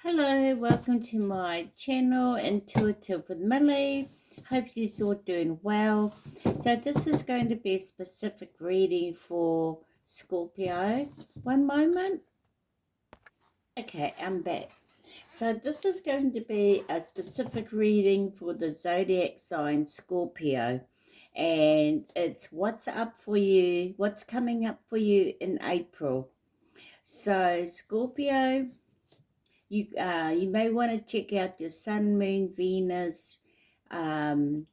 Hello, welcome to my channel, Intuitive with Millie. Hope you're all doing well. So this is going to be a specific reading for Scorpio. One moment. Okay, I'm back. So this is going to be a specific reading for the zodiac sign Scorpio. And it's what's up for you, what's coming up for you in April. So Scorpio, you may want to check out your sun, moon, Venus, um,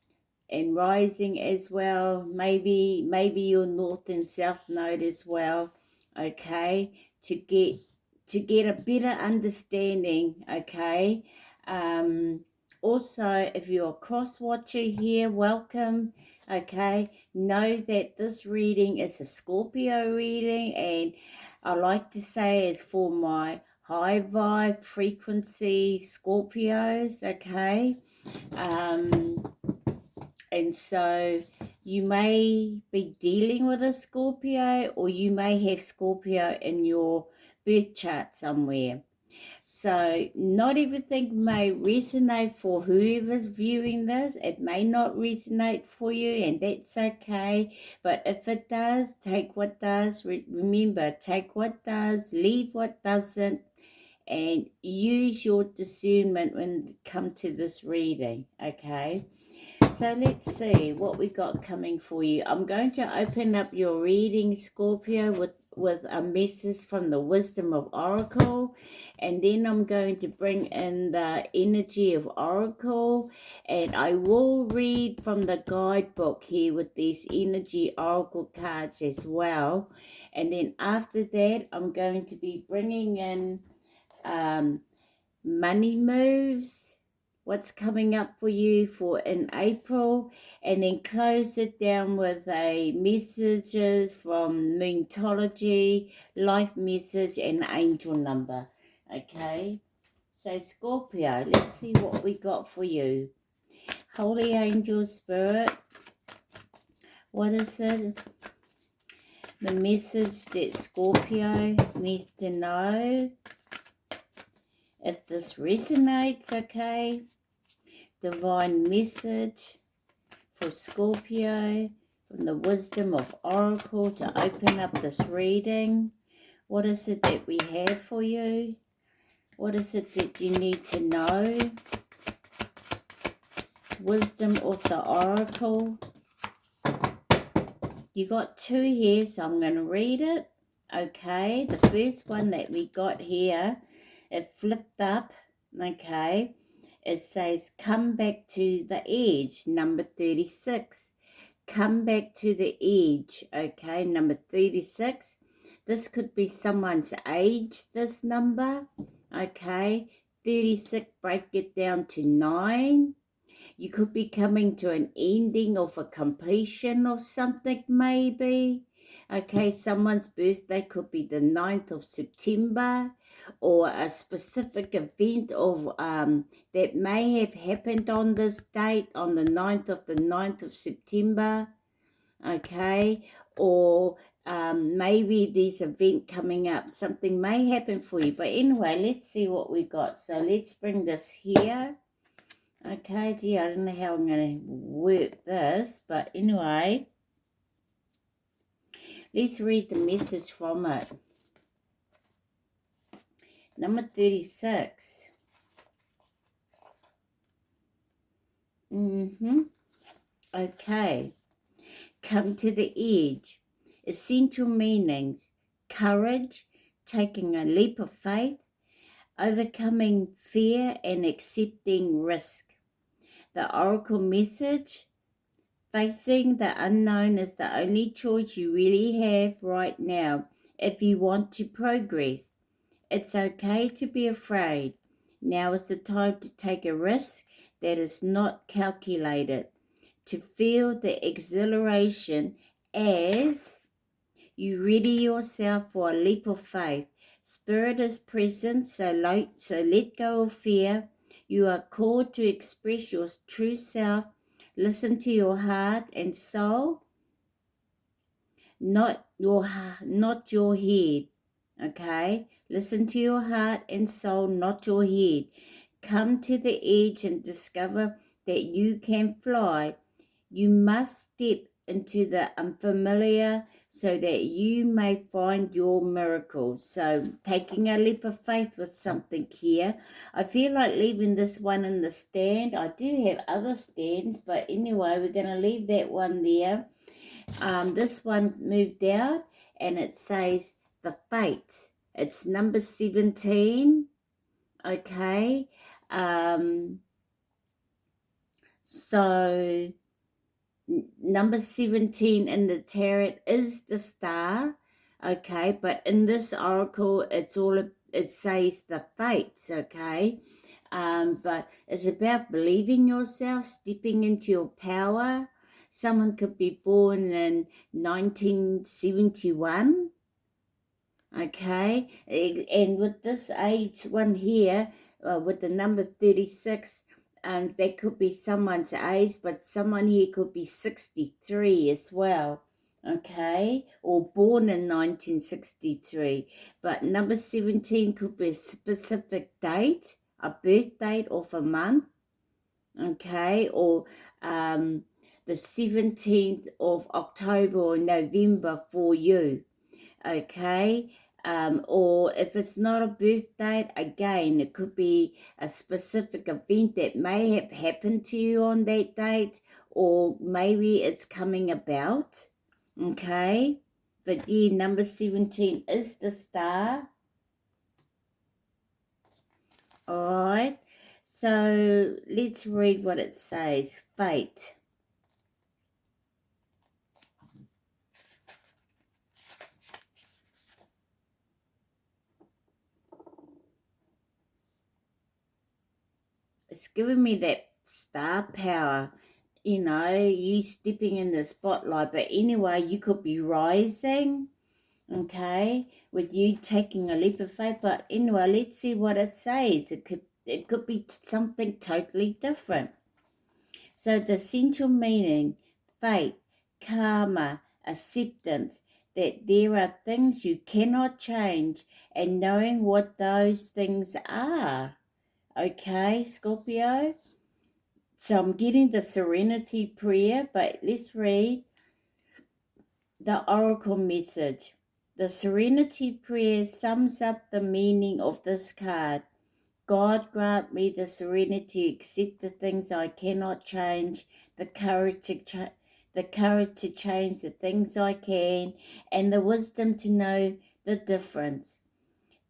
and rising as well. Maybe your north and south node as well. Okay, to get a better understanding. Okay. Um, Also, if you're a cross watcher here, welcome. Okay, know that this reading is a Scorpio reading, and I like to say it's for my high vibe frequency Scorpios. Okay. um and so you may be dealing with a Scorpio, or you may have Scorpio in your birth chart somewhere. So not everything may resonate for whoever's viewing this. It may not resonate for you, and that's okay. But if it does, take what does. Remember, take what does, leave what doesn't, and use your discernment when it comes to this reading, okay? So let's see what we got coming for you. I'm going to open up your reading, Scorpio, with a message from the Wisdom of Oracle. And then I'm going to bring in the energy of Oracle. And I will read from the guidebook here with these energy Oracle cards as well. And then after that, I'm going to be bringing in money moves, what's coming up for you for in April, and then close it down with a messages from Moontology, life message, and angel number. Okay, so Scorpio, let's see what we got for you. Holy Angel Spirit, what is it? The message that Scorpio needs to know. If this resonates, okay. Divine message for Scorpio from the Wisdom of Oracle to open up this reading. What is it that we have for you? What is it that you need to know? Wisdom of the Oracle. You got two here, so I'm going to read it. Okay, the first one that we got here, it flipped up. Okay, it says, come back to the edge, number 36. Come back to the edge, okay, number 36. This could be someone's age, this number, okay. 36, break it down to 9. You could be coming to an ending of a completion of something, maybe. Okay, someone's birthday could be the 9th of September, or a specific event of that may have happened on this date, on the 9th of September. Okay, or maybe there's an event coming up. Something may happen for you. But anyway, let's see what we got. So let's bring this here. Okay, gee, I don't know how I'm going to work this, but anyway, let's read the message from it. Number 36. Okay. Come to the edge. Essential meanings: courage, taking a leap of faith, overcoming fear and accepting risk. The oracle message: facing the unknown is the only choice you really have right now if you want to progress. It's okay to be afraid. Now is the time to take a risk that is not calculated, to feel the exhilaration as you ready yourself for a leap of faith. Spirit is present, so let go of fear. You are called to express your true self. Listen to your heart and soul, not your head. Okay? Listen to your heart and soul, not your head. Come to the edge and discover that you can fly. You must step into the unfamiliar so that you may find your miracles. So, taking a leap of faith with something here. I feel like leaving this one in the stand. I do have other stands, but anyway, we're going to leave that one there. This one moved out, and it says the fate. It's number 17. Okay. So number 17 in the tarot is the star. Okay, but in this oracle, it says the fates. Okay. But it's about believing yourself, stepping into your power. Someone could be born in 1971. Okay, and with this age one here, with the number 36, that could be someone's age, but someone here could be 63 as well. Okay, or born in 1963. But number 17 could be a specific date, a birth date of a month. Okay, or the 17th of October or November for you. Okay, or if it's not a birth date, again, it could be a specific event that may have happened to you on that date, or maybe it's coming about. Okay, but yeah, number 17 is the star. All right, so let's read what it says. Fate. It's giving me that star power, you stepping in the spotlight. But anyway, you could be rising, okay, with you taking a leap of faith. But anyway, let's see what it says. It could be something totally different. So the essential meaning, faith, karma, acceptance, that there are things you cannot change, and knowing what those things are. Okay, Scorpio? So I'm getting the serenity prayer, but let's read the oracle message. The serenity prayer sums up the meaning of this card. God grant me the serenity to accept the things I cannot change, the courage to change the things I can, and the wisdom to know the difference.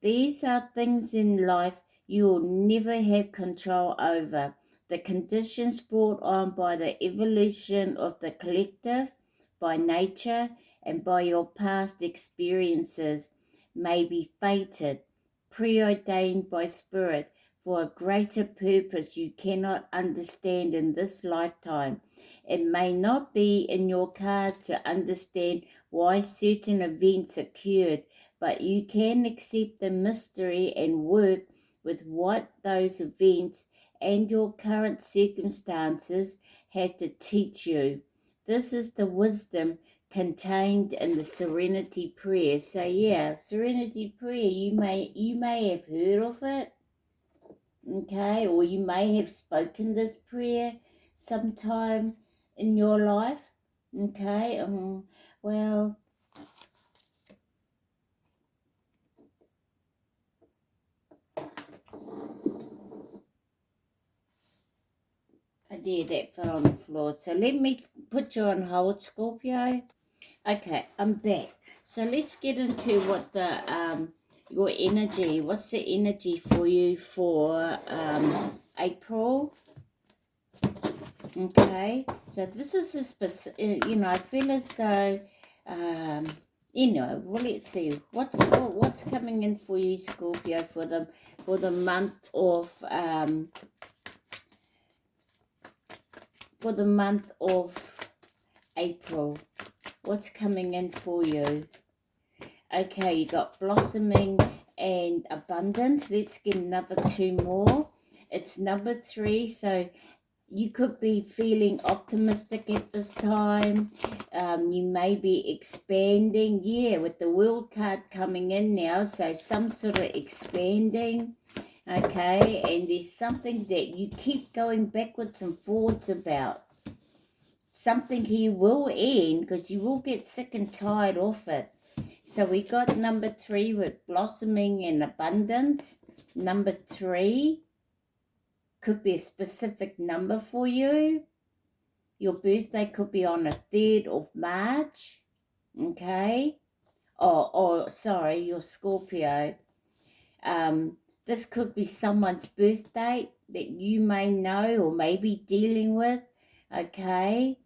These are things in life you will never have control over. The conditions brought on by the evolution of the collective, by nature, and by your past experiences may be fated, preordained by spirit for a greater purpose you cannot understand in this lifetime. It may not be in your cards to understand why certain events occurred, but you can accept the mystery and work with what those events and your current circumstances had to teach you. This is the wisdom contained in the serenity prayer. So yeah, serenity prayer, you may have heard of it, okay, or you may have spoken this prayer sometime in your life, okay. Well, there, that fell on the floor. So let me put you on hold, Scorpio. Okay, I'm back. So let's get into what the your energy. What's the energy for you for April? Okay, so this is a specific. I feel as though well, let's see what's coming in for you, Scorpio, for the month of April. What's coming in for you? Okay, you got blossoming and abundance. Let's get another two more. It's number 3, so you could be feeling optimistic at this time. You may be expanding, yeah, with the World card coming in now, so some sort of expanding, okay, and there's something that you keep going backwards and forwards about. Something here will end because you will get sick and tired of it. So we got number 3 with blossoming and abundance. Number 3 could be a specific number for you. Your birthday could be on the 3rd of March, okay? Sorry, you're Scorpio. This could be someone's birthday that you may know or may be dealing with, okay?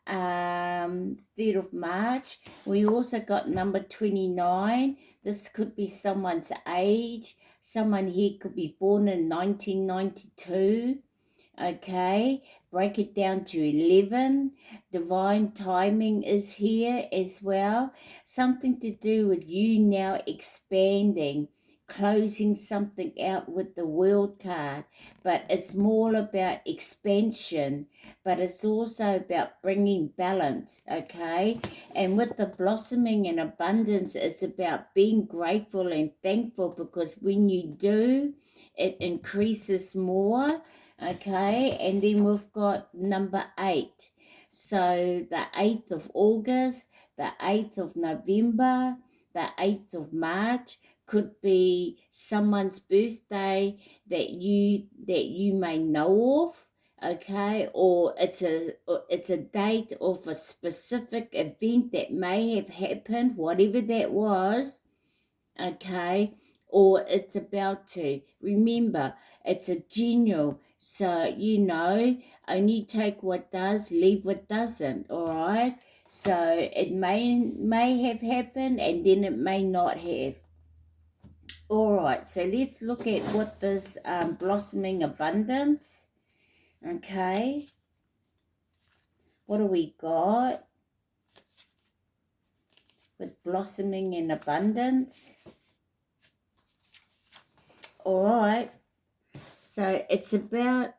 3rd of March. We also got number 29. This could be someone's age. Someone here could be born in 1992. Okay, break it down to 11. Divine timing is here as well. Something to do with you now expanding, closing something out with the World card. But it's more about expansion, but it's also about bringing balance, okay? And with the blossoming and abundance, it's about being grateful and thankful, because when you do, it increases more. Okay, and then we've got number 8. So the 8th of August, the 8th of November, the 8th of March could be someone's birthday that you may know of, okay, or it's a date of a specific event that may have happened, whatever that was, okay, or it's about to. Remember, it's a general, so only take what does, leave what doesn't, all right? So it may have happened, and then it may not have. All right, so let's look at what this blossoming abundance, okay, what do we got with blossoming and abundance? All right, so it's about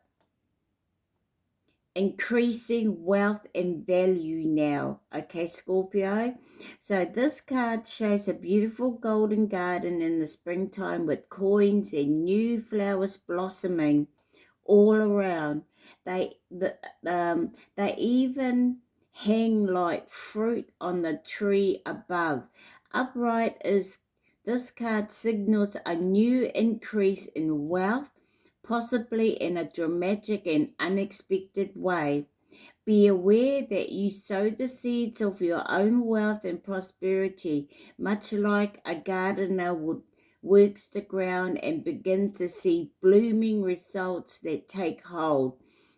increasing wealth and value now, okay, Scorpio? So this card shows a beautiful golden garden in the springtime with coins and new flowers blossoming all around. They even hang like fruit on the tree above. Upright is this card signals a new increase in wealth, possibly in a dramatic and unexpected way. Be aware that you sow the seeds of your own wealth and prosperity, much like a gardener would works the ground and begin to see blooming results that take hold.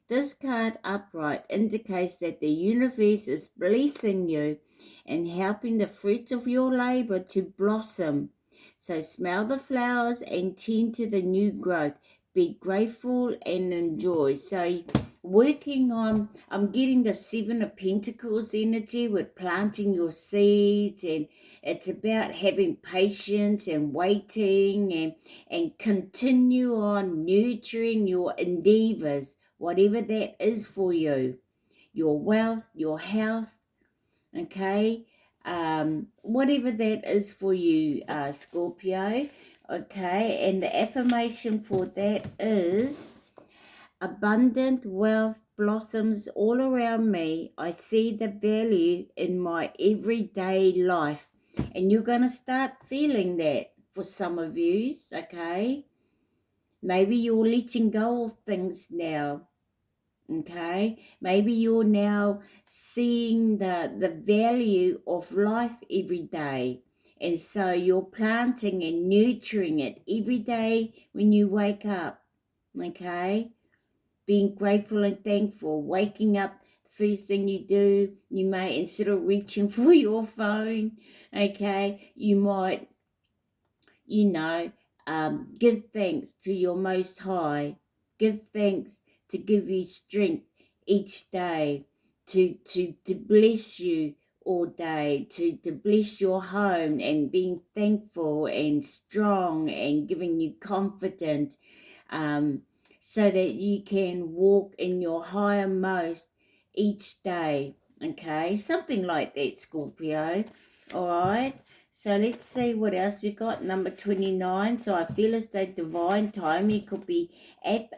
This card upright indicates that the universe is blessing you and helping the fruits of your labor to blossom. So smell the flowers and tend to the new growth. Be grateful and enjoy. So I'm getting the 7 of Pentacles energy with planting your seeds, and it's about having patience and waiting and continue on nurturing your endeavors, whatever that is for you, your wealth, your health, okay, whatever that is for you, Scorpio, okay, and the affirmation for that is: abundant wealth blossoms all around me. I see the value in my everyday life. And you're going to start feeling that for some of you, okay? Maybe you're letting go of things now, okay? Maybe you're now seeing the value of life every day. And so you're planting and nurturing it every day when you wake up, okay? Being grateful and thankful, waking up, first thing you do, you may, instead of reaching for your phone, okay, you might, give thanks to your Most High. Give thanks to give you strength each day, to bless you all day, to bless your home, and being thankful and strong and giving you confidence. so that you can walk in your higher most each day. Okay, something like that, Scorpio. All right. So let's see what else we got. Number 29. So I feel as though divine timing could be at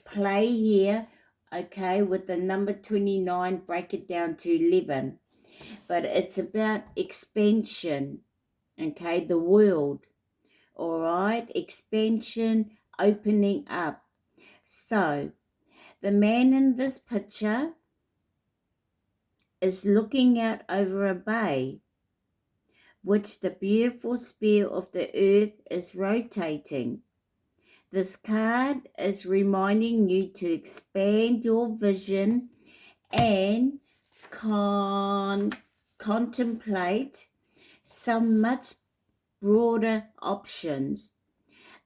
play here. Okay, with the number 29, break it down to 11. But it's about expansion. Okay, the world. All right, expansion, opening up. So the man in this picture is looking out over a bay, which the beautiful sphere of the earth is rotating. This card is reminding you to expand your vision and contemplate some much broader options.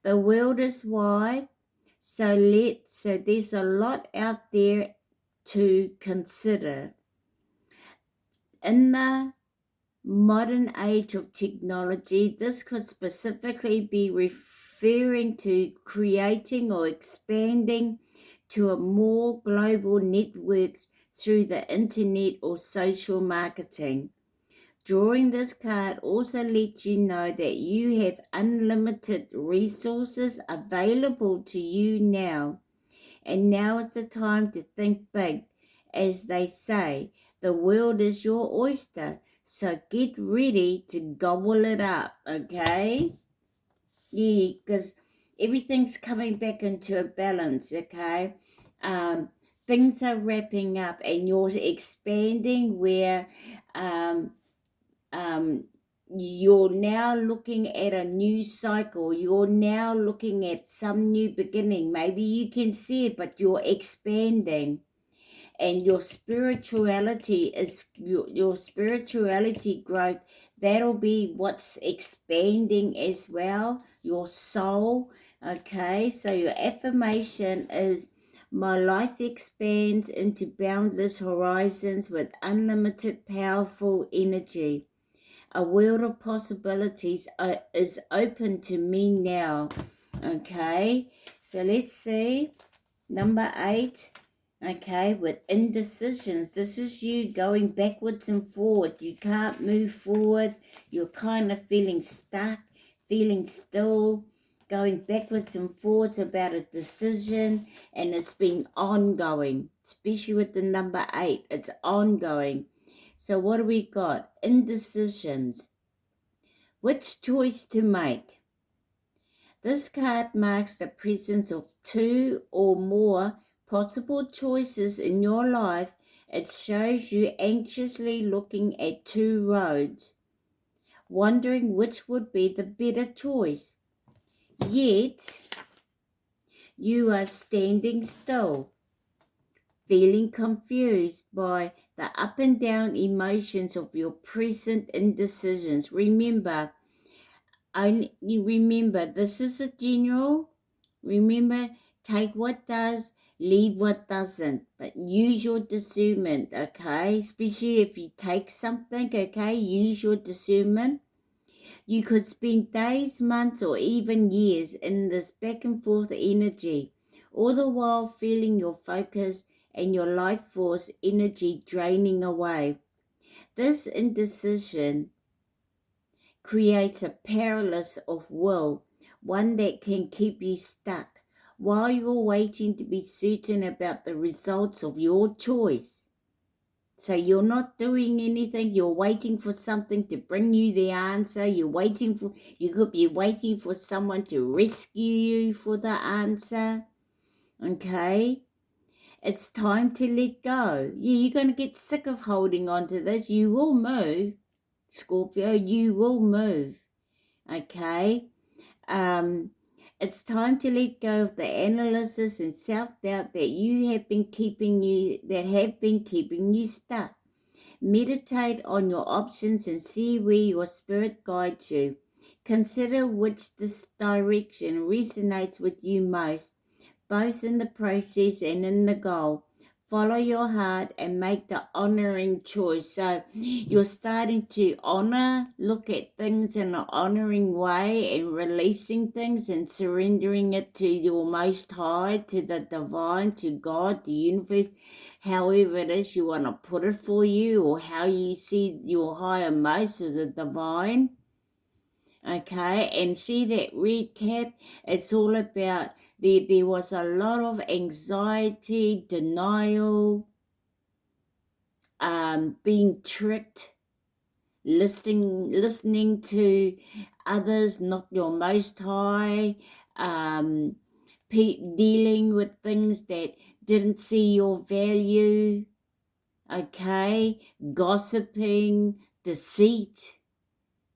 The world is wide, so there's a lot out there to consider. In the modern age of technology, this could specifically be referring to creating or expanding to a more global network through the internet or social marketing. Drawing this card also lets you know that you have unlimited resources available to you now. And now is the time to think big. As they say, the world is your oyster. So get ready to gobble it up, okay? Yeah, because everything's coming back into a balance, okay? Things are wrapping up and you're expanding where um, you're now looking at a new cycle. You're now looking at some new beginning. Maybe you can see it, but you're expanding. And your spirituality is your spirituality growth. That'll be what's expanding as well. Your soul. Okay, so your affirmation is, my life expands into boundless horizons with unlimited powerful energy. A world of possibilities is open to me now. Okay, so let's see. Number 8. Okay, with indecisions. This is you going backwards and forward. You can't move forward. You're kind of feeling stuck, feeling still, going backwards and forwards about a decision, and it's been ongoing, especially with the number 8. It's ongoing. So what do we got? Indecisions. Which choice to make? This card marks the presence of 2 or more possible choices in your life. It shows you anxiously looking at 2 roads, wondering which would be the better choice. Yet, you are standing still, feeling confused by the up and down emotions of your present indecisions. Remember, this is a general. Remember, take what does, leave what doesn't. But use your discernment, okay? Especially if you take something, okay? Use your discernment. You could spend days, months, or even years in this back and forth energy, all the while feeling your focus and your life force energy draining away. This indecision creates a paralysis of will, one that can keep you stuck while you're waiting to be certain about the results of your choice. So you're not doing anything, you're waiting for something to bring you the answer, you could be waiting for someone to rescue you for the answer. Okay? It's time to let go. Yeah, you're going to get sick of holding on to this. You will move, Scorpio, you will move. Okay? It's time to let go of the analysis and self-doubt that have been keeping you stuck. Meditate on your options and see where your spirit guides you. Consider which this direction resonates with you most, both in the process and in the goal. Follow your heart and make the honoring choice. So you're starting to honor, look at things in an honoring way and releasing things and surrendering it to your most high, to the divine, to God, the universe, however it is you want to put it for you, or how you see your higher most or the divine. Okay, and see that recap, it's all about there was a lot of anxiety, denial, being tricked, listening to others, not your most high, um, dealing with things that didn't see your value, okay, gossiping, deceit,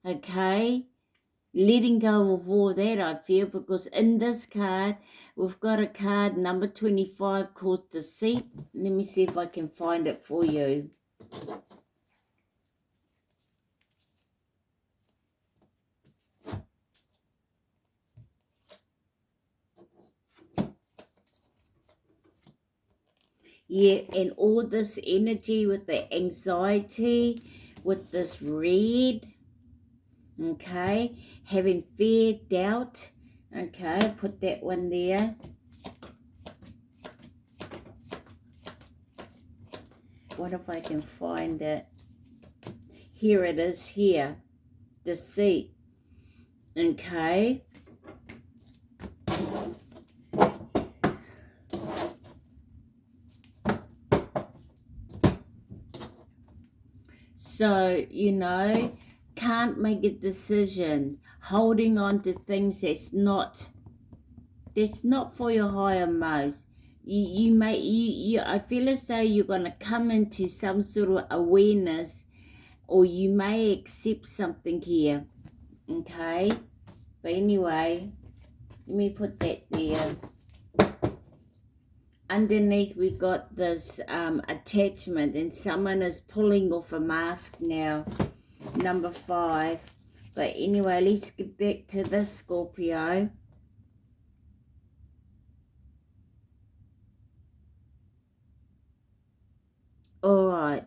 okay, letting go of all that, I feel, because in this card, we've got a card number 25 called Deceit. Let me see if I can find it for you. Yeah, and all this energy with the anxiety, with this red, okay, having fear, doubt, okay, put that one there. What if I can find it? Here it is, here, deceit, okay. So, can't make a decision, holding on to things that's not for your higher most. I feel as though you're going to come into some sort of awareness, or you may accept something here, okay? But anyway, let me put that there. Underneath we got this attachment, and someone is pulling off a mask now, number 5. But anyway, let's get back to this, Scorpio. Alright,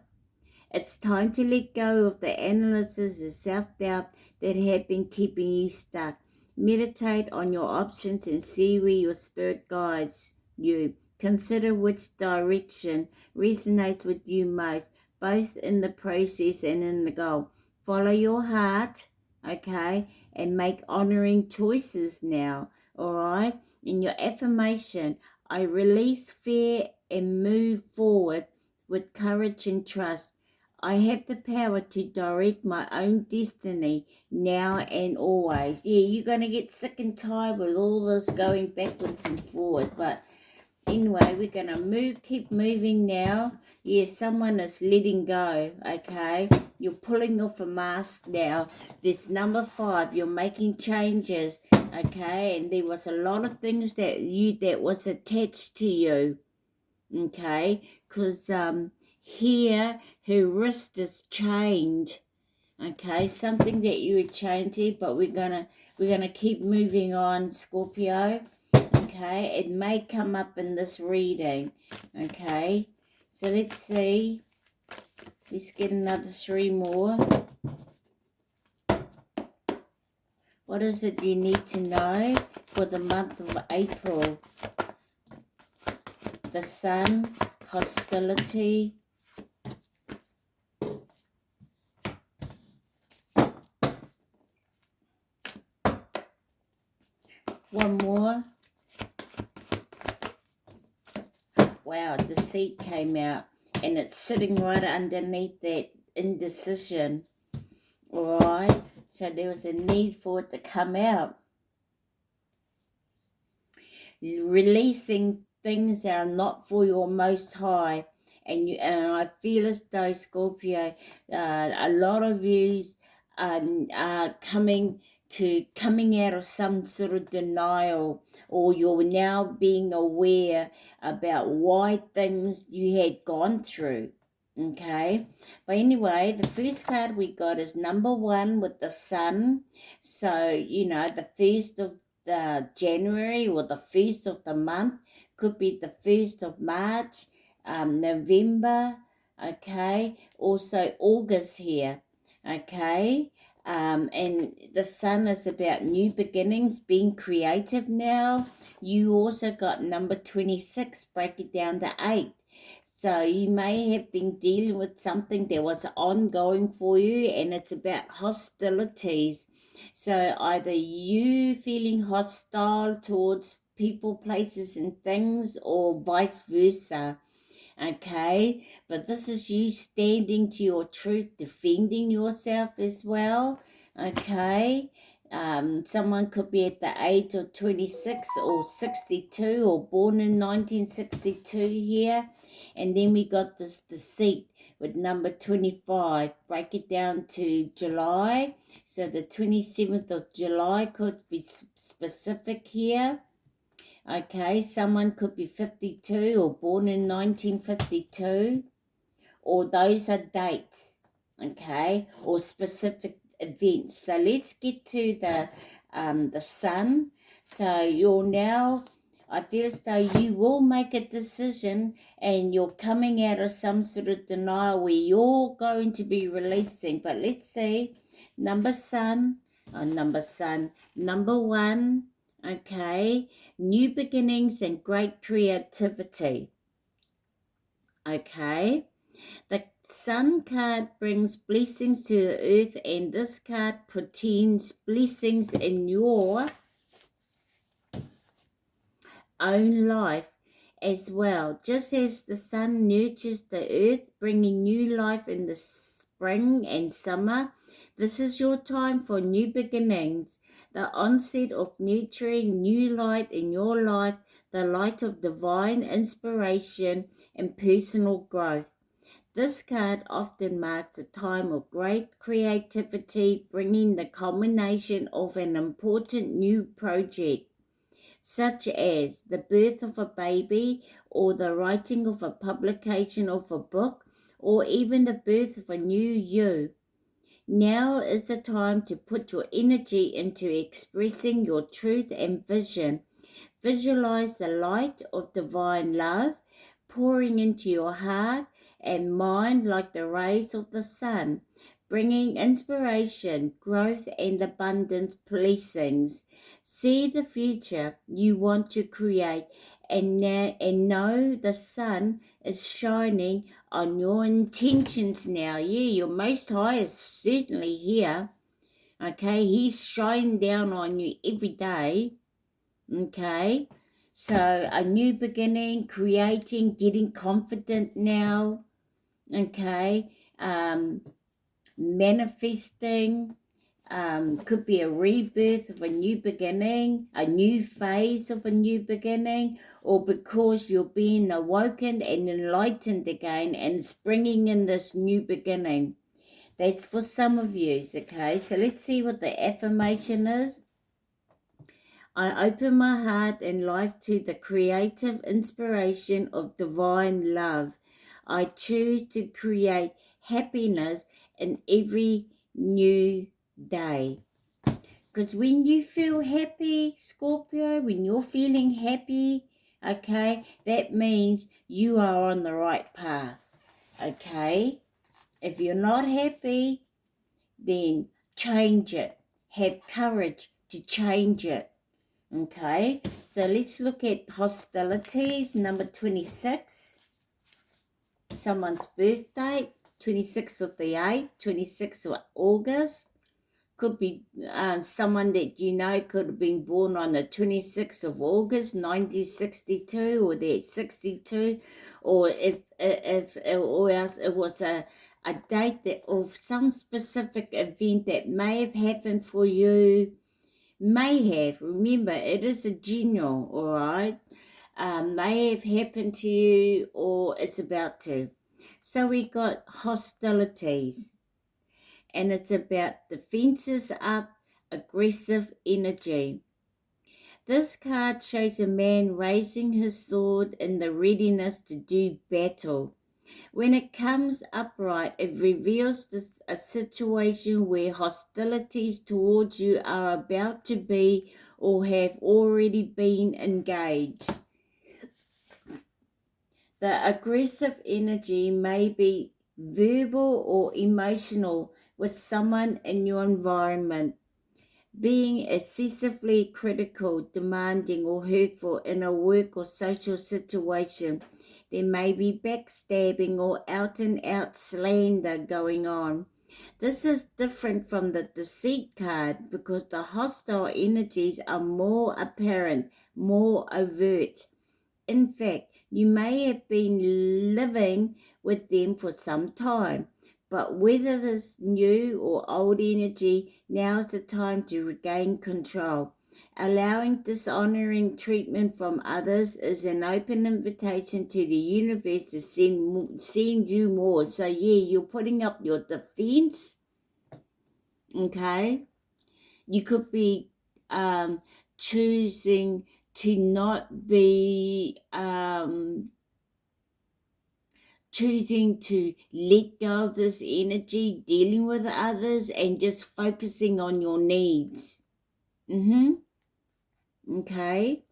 it's time to let go of the analysis and self-doubt that have been keeping you stuck. Meditate on your options and see where your spirit guides you. Consider which direction resonates with you most, both in the process and in the goal. Follow your heart, okay, and make honoring choices now, alright? In your affirmation, I release fear and move forward with courage and trust. I have the power to direct my own destiny now and always. Yeah, you're going to get sick and tired with all this going backwards and forward. But anyway, we're going to keep moving now. Yeah, someone is letting go, okay? You're pulling off a mask now. This number 5, you're making changes, okay? And there was a lot of things that was attached to you, okay? Because here her wrist is chained, okay? Something that you were chained to, but we're gonna keep moving on, Scorpio, okay? It may come up in this reading, okay? So let's see. Let's get another 3 more. What is it you need to know for the month of April? The Sun, hostility, one more. Wow, deceit came out, and it's sitting right underneath that indecision. Alright, so there was a need for it to come out. Releasing things that are not for your most high. And I feel as though, Scorpio, a lot of yous are coming out of some sort of denial, or you're now being aware about why things you had gone through. Okay, but anyway, the first card we got is number 1 with the Sun. So the first of the January, or the first of the month, could be the 1st of March, November, okay, also August here, okay, and the sun is about new beginnings, being creative now. You also got number 26, break it down to 8. So you may have been dealing with something that was ongoing for you, and it's about hostilities. So either you feeling hostile towards people, places, and things, or vice versa. Okay, but this is you standing to your truth, defending yourself as well. Okay, someone could be at the age of 26 or 62 or born in 1962 here. And then we got this deceit with number 25. Break it down to July. So the 27th of July could be specific here. Okay, someone could be 52 or born in 1952, or those are dates, okay, or specific events. So let's get to the sun. So you're now, I feel as though you will make a decision, and you're coming out of some sort of denial where you're going to be releasing. But let's see, number sun, number one, okay, new beginnings and great creativity, okay. The sun card brings blessings to the earth, and this card portends blessings in your own life as well. Just as the sun nurtures the earth, bringing new life in the spring and summer, this is your time for new beginnings, the onset of nurturing new light in your life, the light of divine inspiration and personal growth. This card often marks a time of great creativity, bringing the culmination of an important new project, such as the birth of a baby, or the writing of a publication of a book, or even the birth of a new you. Now is the time to put your energy into expressing your truth and vision. Visualize the light of divine love pouring into your heart and mind like the rays of the sun, bringing inspiration, growth, and abundant blessings. See the future you want to create, and know the sun is shining on your intentions now. Yeah, your Most High is certainly here. Okay, He's shining down on you every day. Okay, so a new beginning, creating, getting confident now. Okay, manifesting, could be a rebirth of a new beginning, a new phase of a new beginning, or because you're being awoken and enlightened again, and it's bringing in this new beginning. That's for some of you. Okay, so let's see what the affirmation is. I open my heart and life to the creative inspiration of divine love. I choose to create happiness in every new day. Because when you feel happy, Scorpio, when you're feeling happy, okay, that means you are on the right path, okay? If you're not happy, then change it. Have courage to change it. Okay, so let's look at hostilities. Number 26, someone's birthday, 26th of the 8th, 26th of August. Could be someone that you know could have been born on the 26th of August, 1962, or they're 62, or or else it was a date that of some specific event that may have happened for you. May have, remember, it is a general, all right? May have happened to you, or it's about to. So we got hostilities, and it's about defenses up, aggressive energy. This card shows a man raising his sword in the readiness to do battle. When it comes upright, it reveals a situation where hostilities towards you are about to be or have already been engaged. The aggressive energy may be verbal or emotional with someone in your environment. Being excessively critical, demanding, or hurtful in a work or social situation. There may be backstabbing or out and out slander going on. This is different from the deceit card because the hostile energies are more apparent, more overt. In fact, you may have been living with them for some time, but whether this new or old energy, now's the time to regain control. Allowing dishonoring treatment from others is an open invitation to the universe to send you more. So yeah, you're putting up your defense, okay? You could be choosing to not be choosing to let go of this energy, dealing with others, and just focusing on your needs. Okay.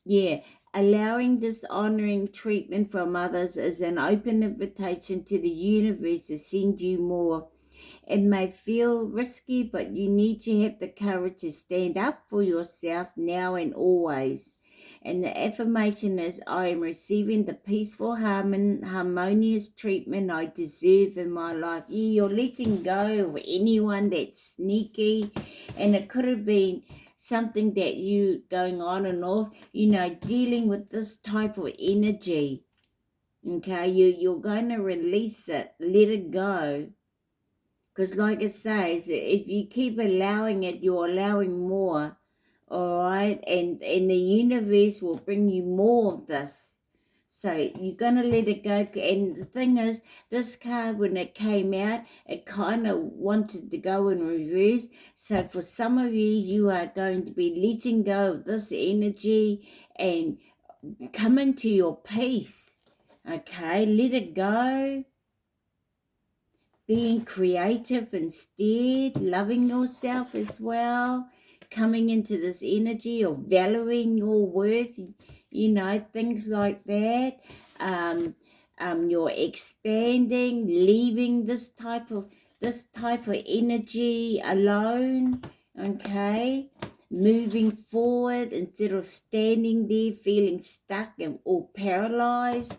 Yeah. Allowing dishonoring treatment from others is an open invitation to the universe to send you more. It may feel risky, but you need to have the courage to stand up for yourself now and always. And the affirmation is, I am receiving the peaceful, harmonious treatment I deserve in my life. Yeah, you're letting go of anyone that's sneaky, and it could have been something that you going on and off, dealing with this type of energy. Okay, you're going to release it, let it go. Because like it says, if you keep allowing it, you're allowing more, all right? And the universe will bring you more of this. So you're going to let it go. And the thing is, this card, when it came out, it kind of wanted to go in reverse. So for some of you, you are going to be letting go of this energy and come into your peace. Okay, let it go. Being creative instead, loving yourself as well, coming into this energy of valuing your worth, things like that. You're expanding, leaving this type of energy alone, okay? Moving forward instead of standing there feeling stuck or paralyzed,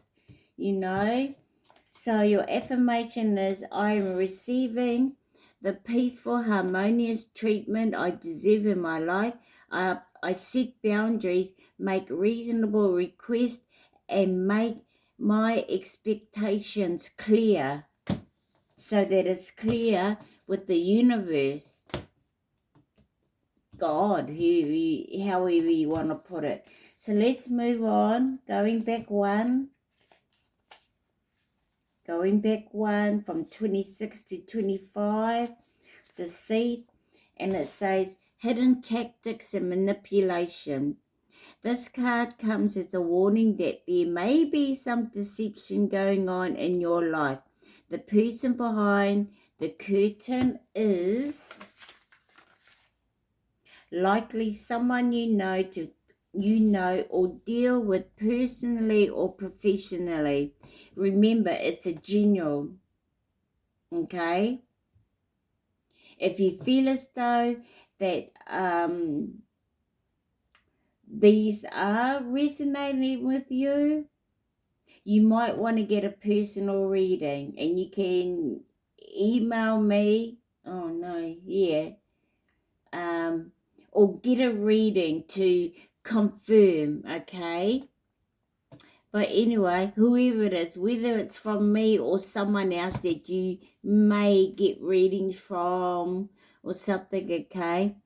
So your affirmation is, I am receiving the peaceful, harmonious treatment I deserve in my life. I set boundaries, make reasonable requests, and make my expectations clear so that it's clear with the universe, God, however you want to put it. So let's move on. Going back one from 26 to 25, deceit, and it says hidden tactics and manipulation. This card comes as a warning that there may be some deception going on in your life. The person behind the curtain is likely someone you know or deal with personally or professionally. Remember, it's a general, okay? If you feel as though that these are resonating with you, you might want to get a personal reading, and you can email me. Oh no, yeah. Or get a reading to confirm, okay? But anyway, whoever it is, whether it's from me or someone else that you may get readings from or something, okay?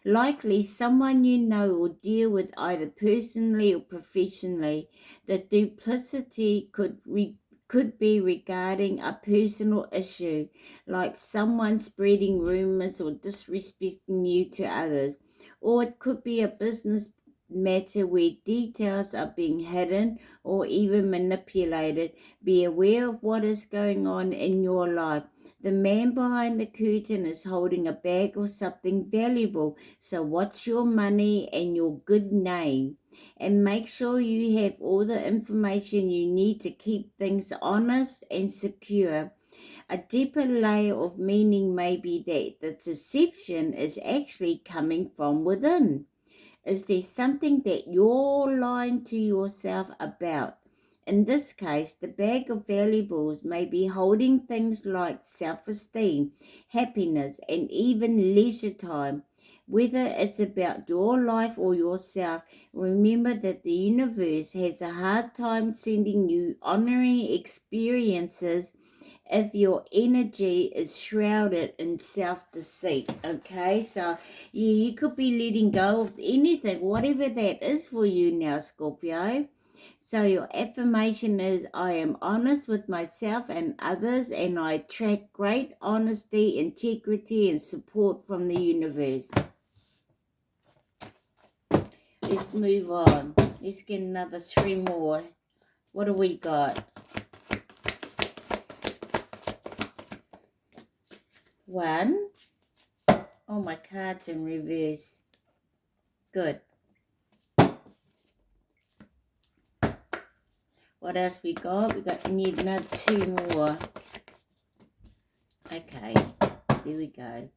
Likely someone you know or deal with either personally or professionally. The duplicity could be regarding a personal issue, like someone spreading rumors or disrespecting you to others. Or it could be a business matter where details are being hidden or even manipulated. Be aware of what is going on in your life. The man behind the curtain is holding a bag of something valuable. So watch your money and your good name. And make sure you have all the information you need to keep things honest and secure. A deeper layer of meaning may be that the deception is actually coming from within. Is there something that you're lying to yourself about? In this case, the bag of valuables may be holding things like self-esteem, happiness, and even leisure time. Whether it's about your life or yourself, remember that the universe has a hard time sending you honoring experiences if your energy is shrouded in self-deceit. Okay, so you could be letting go of anything, whatever that is for you now, Scorpio. So your affirmation is, I am honest with myself and others, and I attract great honesty, integrity, and support from the universe. Let's move on. Let's get another 3 more. What do we got? 1. Oh, my card's in reverse. Good. What else we got? We need another 2 more. Okay, here we go.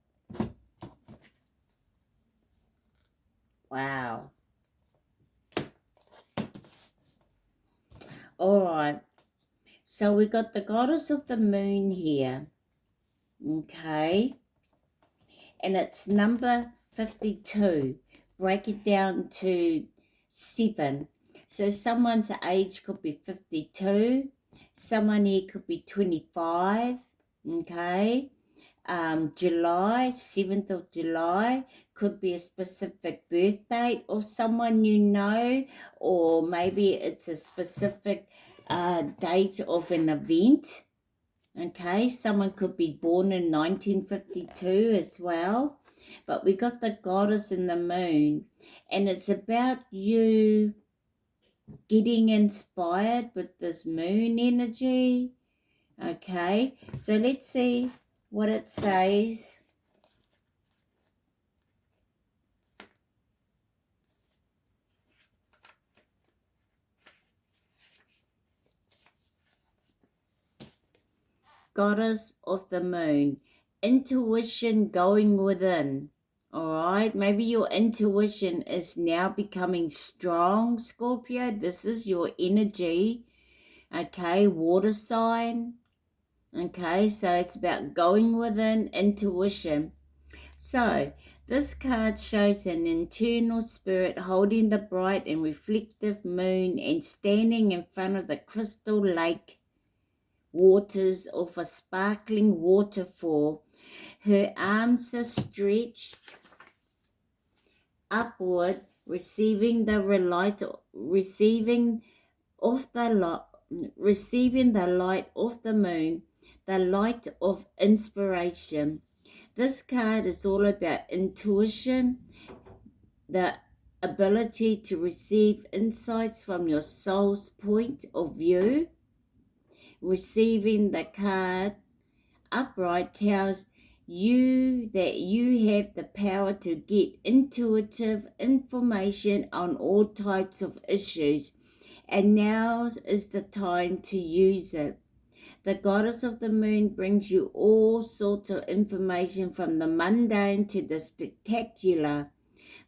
Wow. Alright, so we got the goddess of the moon here. Okay, and it's number 52. Break it down to 7. So someone's age could be 52. Someone here could be 25. Okay. July, 7th of July, could be a specific birth date of someone you know, or maybe it's a specific date of an event. Okay, someone could be born in 1952 as well. But we got the goddess and the moon, and it's about you getting inspired with this moon energy. Okay, so let's see what it says. Goddess of the moon, intuition going within. All right, maybe your intuition is now becoming strong, Scorpio. This is your energy. Okay, water sign. Okay, so it's about going within, intuition. So this card shows an internal spirit holding the bright and reflective moon and standing in front of the crystal lake waters of a sparkling waterfall. Her arms are stretched upward, receiving the light of the moon, the light of inspiration. This card is all about intuition, the ability to receive insights from your soul's point of view. Receiving the card upright tells you that you have the power to get intuitive information on all types of issues, and now is the time to use it. The goddess of the moon brings you all sorts of information from the mundane to the spectacular.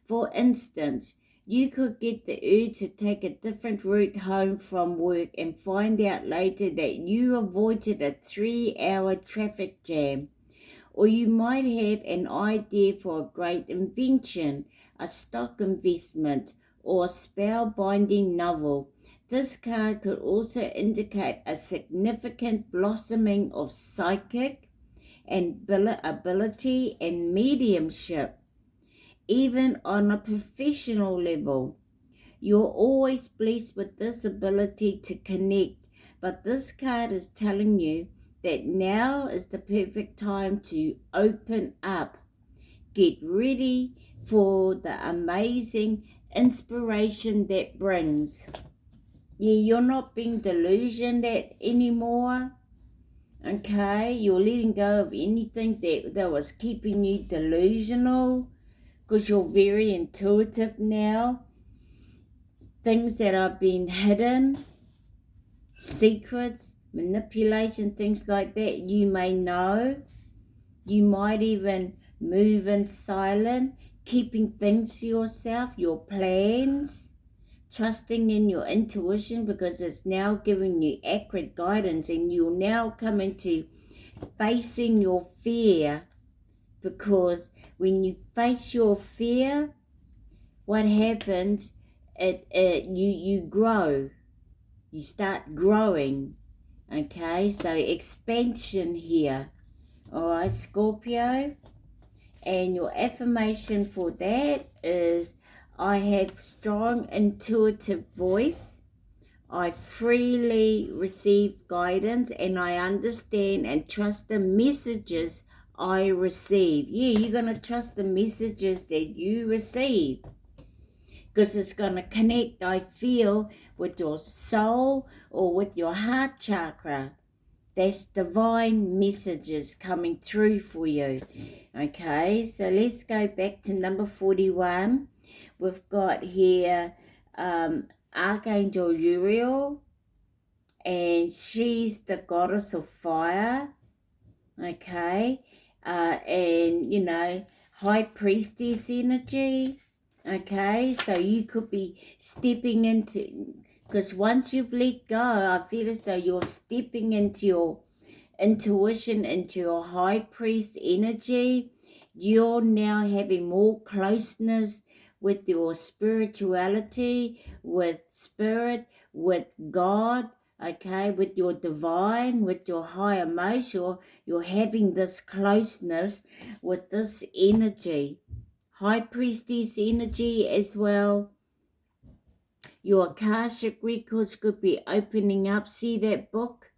For instance, you could get the urge to take a different route home from work and find out later that you avoided a 3-hour traffic jam. Or you might have an idea for a great invention, a stock investment, or a spellbinding novel. This card could also indicate a significant blossoming of psychic and ability and mediumship. Even on a professional level, you're always blessed with this ability to connect, but this card is telling you that now is the perfect time to open up. Get ready for the amazing inspiration that brings. Yeah, you're not being delusioned at anymore. Okay, you're letting go of anything that was keeping you delusional, because you're very intuitive now. Things that are being hidden, secrets, manipulation, things like that, you may know. You might even move in silent, keeping things to yourself, your plans, trusting in your intuition, because it's now giving you accurate guidance, and you're now coming to facing your fear, because when you face your fear, what happens, you grow, you start growing. Okay, so expansion here. All right, Scorpio. And your affirmation for that is, I have strong intuitive voice. I freely receive guidance, and I understand and trust the messages I receive. Yeah, you're going to trust the messages that you receive, because it's going to connect, I feel, with your soul or with your heart chakra. There's divine messages coming through for you. Okay, so let's go back to number 41. We've got here Archangel Uriel, and she's the goddess of fire. Okay, and you know, high priestess energy. Okay, so you could be stepping into, because once you've let go, I feel as though you're stepping into your intuition, into your high priest energy. You're now having more closeness with your spirituality, with spirit, with God, okay, with your divine, with your higher emotion. You're having this closeness with this energy, high priestess energy as well. Your Akashic records could be opening up. See that book?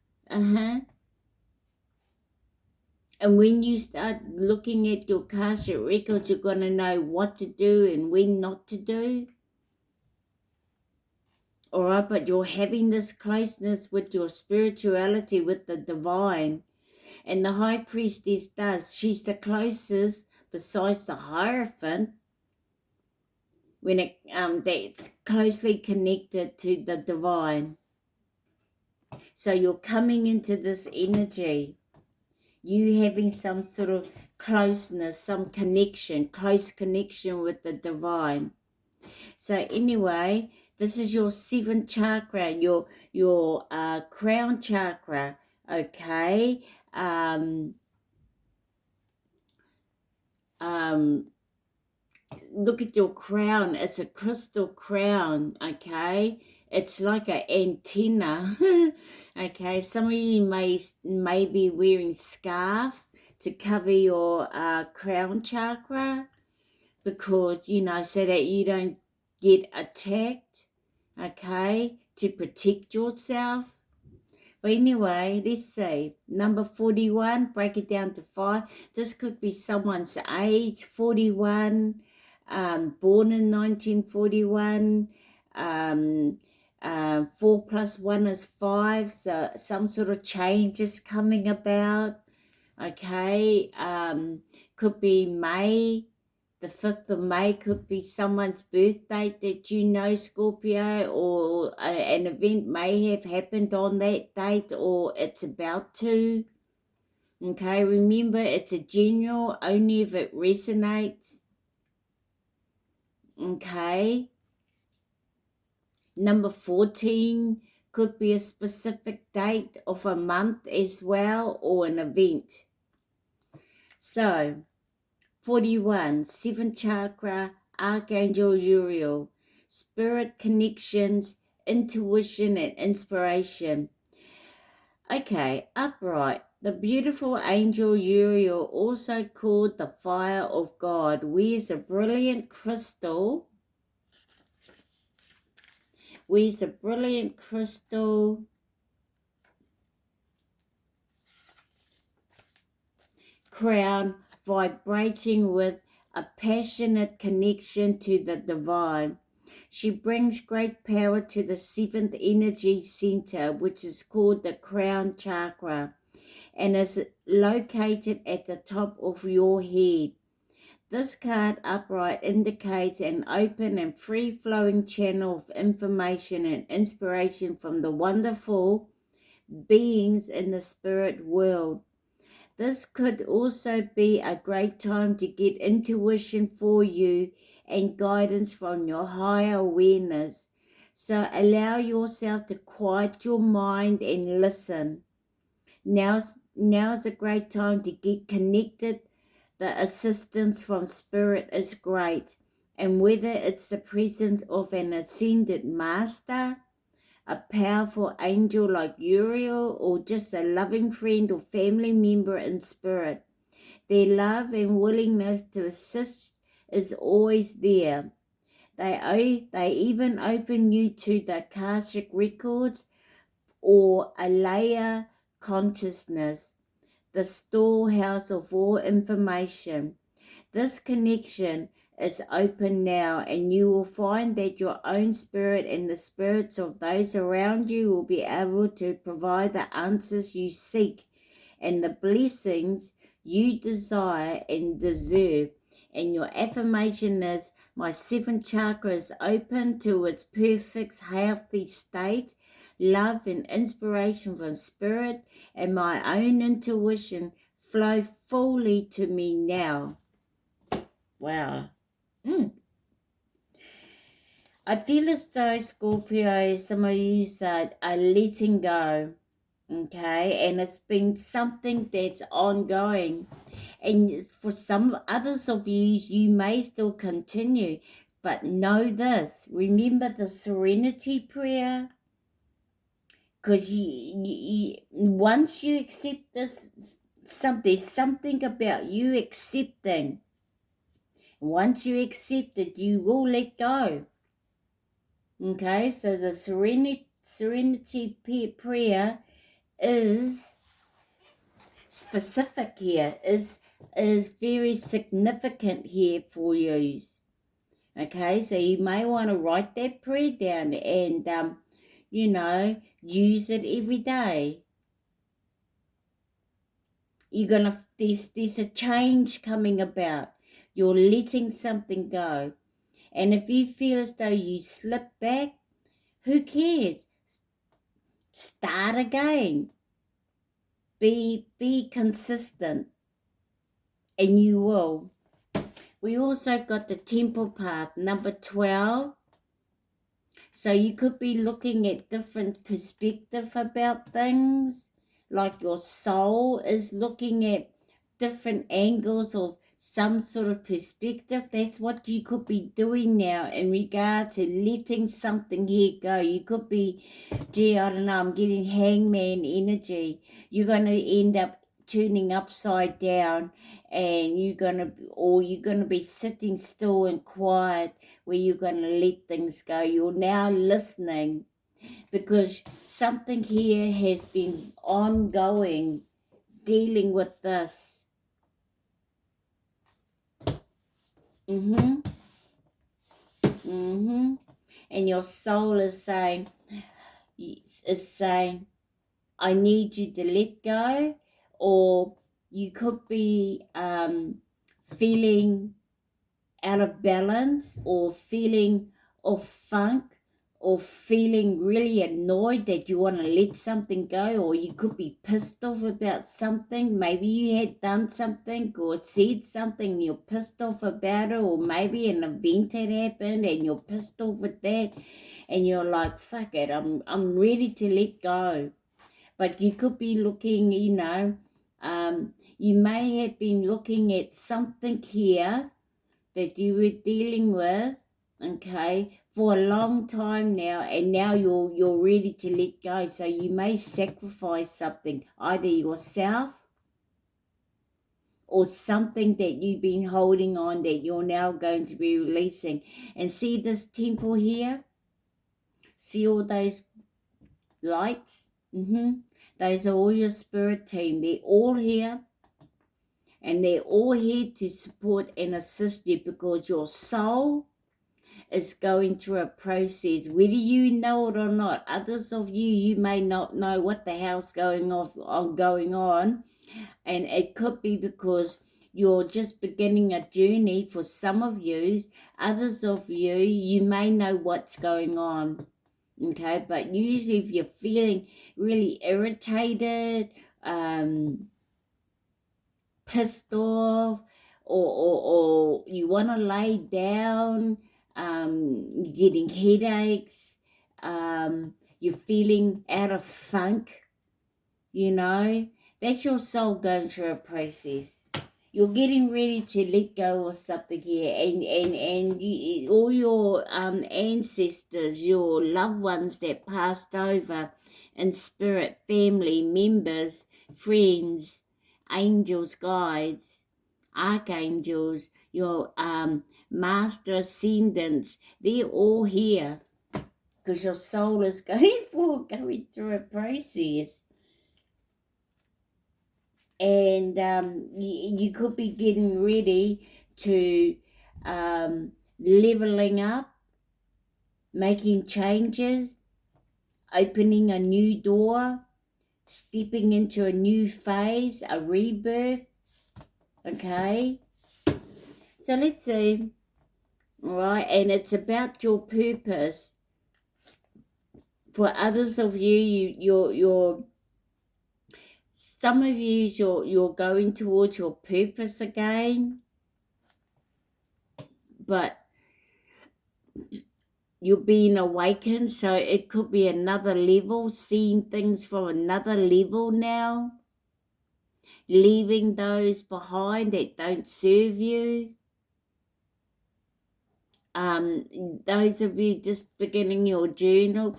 And when you start looking at your Akashic records, you're going to know what to do and when not to do. All right, but you're having this closeness with your spirituality, with the divine. And the high priestess does. She's the closest, besides the Hierophant, when it that's closely connected to the divine. So you're coming into this energy. You having some sort of closeness, some connection, close connection with the divine. So anyway, this is your seventh chakra, your crown chakra. Okay. Look at your crown. It's a crystal crown. Okay. It's like an antenna. Okay. Some of you may be wearing scarves to cover your crown chakra, because, you know, so that you don't get attacked, okay, to protect yourself. But anyway, let's see. Number 41, break it down to 5. This could be someone's age, 41, born in 1941. 4 plus 1 is 5, so some sort of change is coming about. Okay, could be May, the 5th of May, could be someone's birth date that you know, Scorpio, or an event may have happened on that date, or it's about to. Okay, remember, it's a general, only if it resonates. Okay. Number 14 could be a specific date of a month as well, or an event. So, 41, 7th chakra, Archangel Uriel, spirit connections, intuition and inspiration. Okay, upright. The beautiful angel Uriel, also called the fire of God, wears a brilliant crystal. Crown, vibrating with a passionate connection to the divine. She brings great power to the 7th energy center, which is called the crown chakra, and is located at the top of your head. This card upright indicates an open and free-flowing channel of information and inspiration from the wonderful beings in the spirit world. This could also be a great time to get intuition for you and guidance from your higher awareness. So allow yourself to quiet your mind and listen. Now's a great time to get connected. The assistance from spirit is great. And whether it's the presence of an ascended master, a powerful angel like Uriel, or just a loving friend or family member in spirit, their love and willingness to assist is always there. They even open you to the Akashic records or a layer consciousness, the storehouse of all information. This connection is open now, and you will find that your own spirit and the spirits of those around you will be able to provide the answers you seek and the blessings you desire and deserve. And your affirmation is, my seventh chakra is open to its perfect healthy state. Love and inspiration from spirit and my own intuition flow fully to me now. Wow. I feel as though, Scorpio, some of you are letting go, okay? And it's been something that's ongoing. And for some others of you may still continue. But know this, remember the serenity prayer? Because once you accept this, there's something about you accepting. Once you accept it, you will let go. Okay, so the serenity prayer is specific here, is very significant here for you. Okay, so you may want to write that prayer down and use it every day. There's a change coming about. You're letting something go. And if you feel as though you slip back, who cares? Start again. Be consistent, and you will. We also got the temple path, number 12. So you could be looking at different perspective about things, like your soul is looking at different angles of some sort of perspective. That's what you could be doing now in regard to letting something here go. You could be, gee, I don't know, I'm getting hangman energy. You're going to end up turning upside down, and you're going to be sitting still and quiet, where you're going to let things go. You're now listening, because something here has been ongoing, dealing with this. And your soul is saying, I need you to let go. Or you could be feeling out of balance, or feeling off funk, or feeling really annoyed that you want to let something go. Or you could be pissed off about something. Maybe you had done something or said something and you're pissed off about it, or maybe an event had happened and you're pissed off with that, and you're like, fuck it, I'm ready to let go. But you could be looking, you may have been looking at something here that you were dealing with, okay, for a long time now, and now you're ready to let go. So you may sacrifice something, either yourself or something that you've been holding on, that you're now going to be releasing. And see this temple here? See all those lights? Those are all your spirit team. They're all here. And they're all here to support and assist you, because your soul is going through a process, whether you know it or not. Others of you, you may not know what the hell's going on, and it could be because you're just beginning a journey for some of you. Others of you, you may know what's going on. Okay, but usually if you're feeling really irritated, pissed off, or you want to lay down, you're getting headaches, you're feeling out of funk, that's your soul going through a process. You're getting ready to let go of something here, and all your ancestors, your loved ones that passed over in spirit, family members, friends, angels, guides, archangels, your master ascendants, they're all here because your soul is going through a process. And you could be getting ready to leveling up, making changes, opening a new door, stepping into a new phase, a rebirth. Okay, so let's see. All right, and it's about your purpose. For others of you, you're some of you, you're going towards your purpose again, but you're being awakened, so it could be another level, seeing things from another level now, leaving those behind that don't serve you. Those of you just beginning your journey,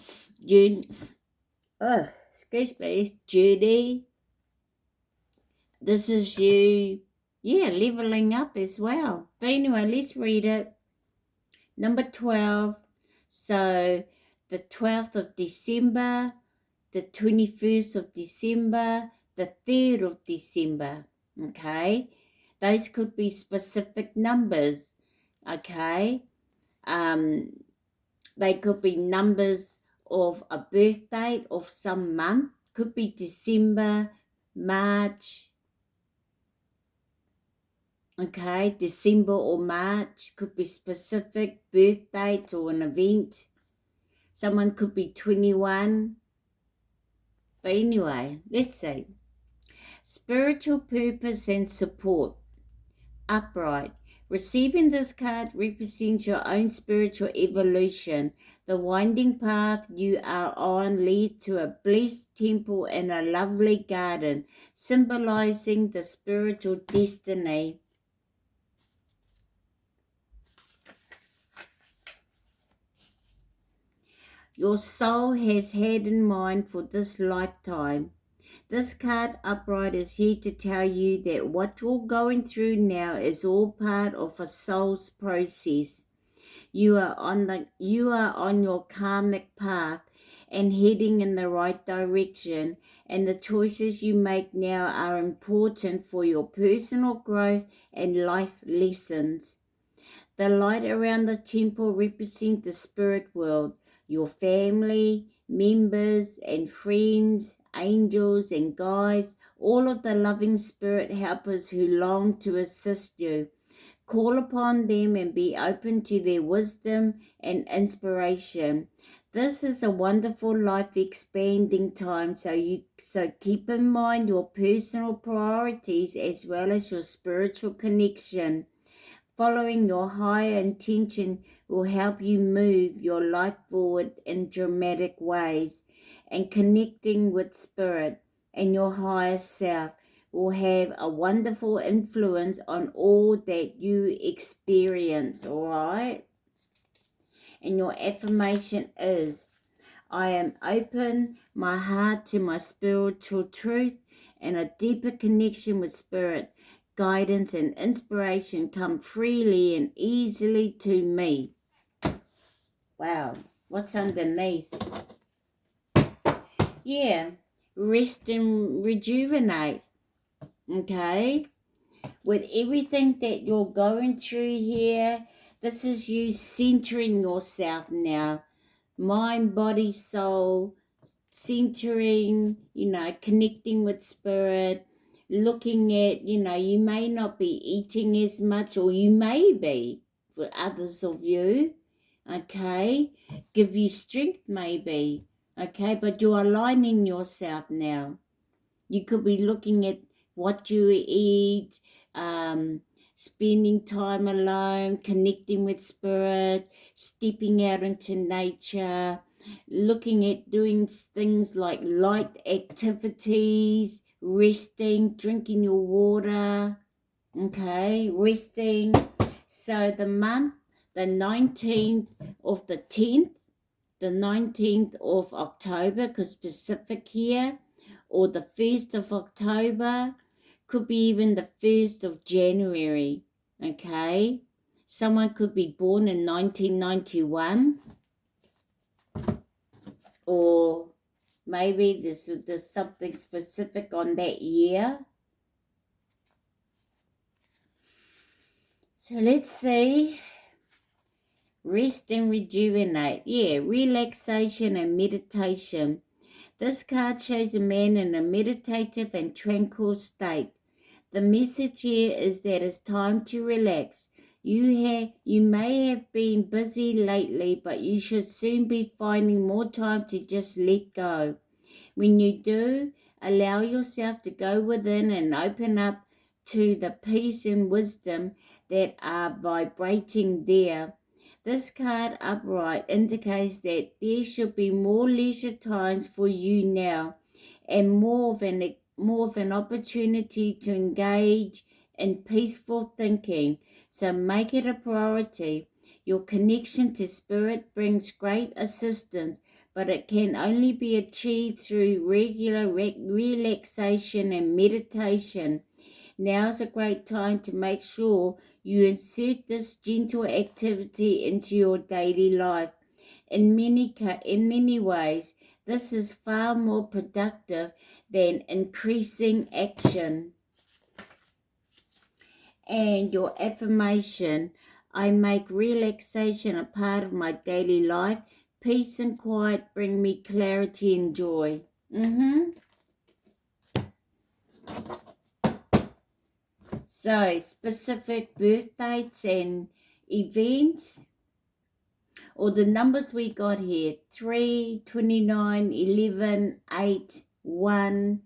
this is you, leveling up as well. But anyway, let's read it. Number 12. So the 12th of December, the 21st of December, the 3rd of December, okay? Those could be specific numbers, okay? They could be numbers of a birth date of some month, could be December, March, okay? December or March, could be specific birth dates or an event. Someone could be 21. But anyway, let's see. Spiritual purpose and support. Upright. Receiving this card represents your own spiritual evolution. The winding path you are on leads to a blessed temple and a lovely garden, symbolizing the spiritual destiny. Your soul has had in mind for this lifetime. This card upright is here to tell you that what you're going through now is all part of a soul's process. You are on your karmic path and heading in the right direction, and the choices you make now are important for your personal growth and life lessons. The light around the temple represents the spirit world, your family, members and friends, angels and guides, all of the loving spirit helpers who long to assist you. Call upon them and be open to their wisdom and inspiration. This is a wonderful life expanding time, so keep in mind your personal priorities as well as your spiritual connection. Following your higher intention will help you move your life forward in dramatic ways, and connecting with spirit and your higher self will have a wonderful influence on all that you experience, all right? And your affirmation is, I am open my heart to my spiritual truth, and a deeper connection with spirit. Guidance and inspiration come freely and easily to me. Wow, what's underneath? Yeah, rest and rejuvenate. Okay, with everything that you're going through here, This is you centering yourself now. Mind, body, soul, centering, connecting with spirit, looking at, you may not be eating as much, or you may be for others of you, okay? Give you strength maybe, okay? But you're aligning yourself now. You could be looking at what you eat, spending time alone, connecting with spirit, stepping out into nature, looking at doing things like light activities, resting, drinking your water, okay, resting. So the month, the 19th of the 10th, the 19th of October, because specific here, or the 1st of October, could be even the 1st of January, okay? Someone could be born in 1991, or maybe there's something specific on that year. So let's see. Rest and rejuvenate. Yeah, relaxation and meditation. This card shows a man in a meditative and tranquil state. The message here is that it's time to relax. You may have been busy lately, but you should soon be finding more time to just let go. When you do, allow yourself to go within and open up to the peace and wisdom that are vibrating there. This card upright indicates that there should be more leisure times for you now, and more of an opportunity to engage in peaceful thinking. So make it a priority. Your connection to spirit brings great assistance, but it can only be achieved through regular relaxation and meditation. Now is a great time to make sure you insert this gentle activity into your daily life. In many ways, this is far more productive than increasing action. And your affirmation: I make relaxation a part of my daily life. Peace and quiet bring me clarity and joy. So, specific birth dates and events, or the numbers we got here: 3, 29, 11, 8, 1,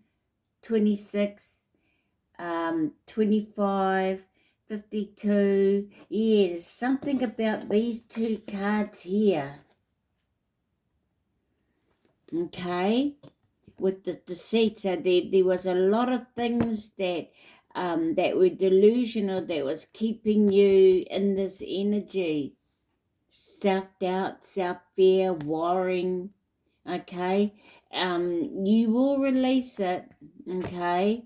26, 25, 52. Yes, something about these two cards here. Okay, with the deceit. So there was a lot of things that that were delusional, that was keeping you in this energy. Self-doubt, self-fear, worrying, okay? You will release it, okay?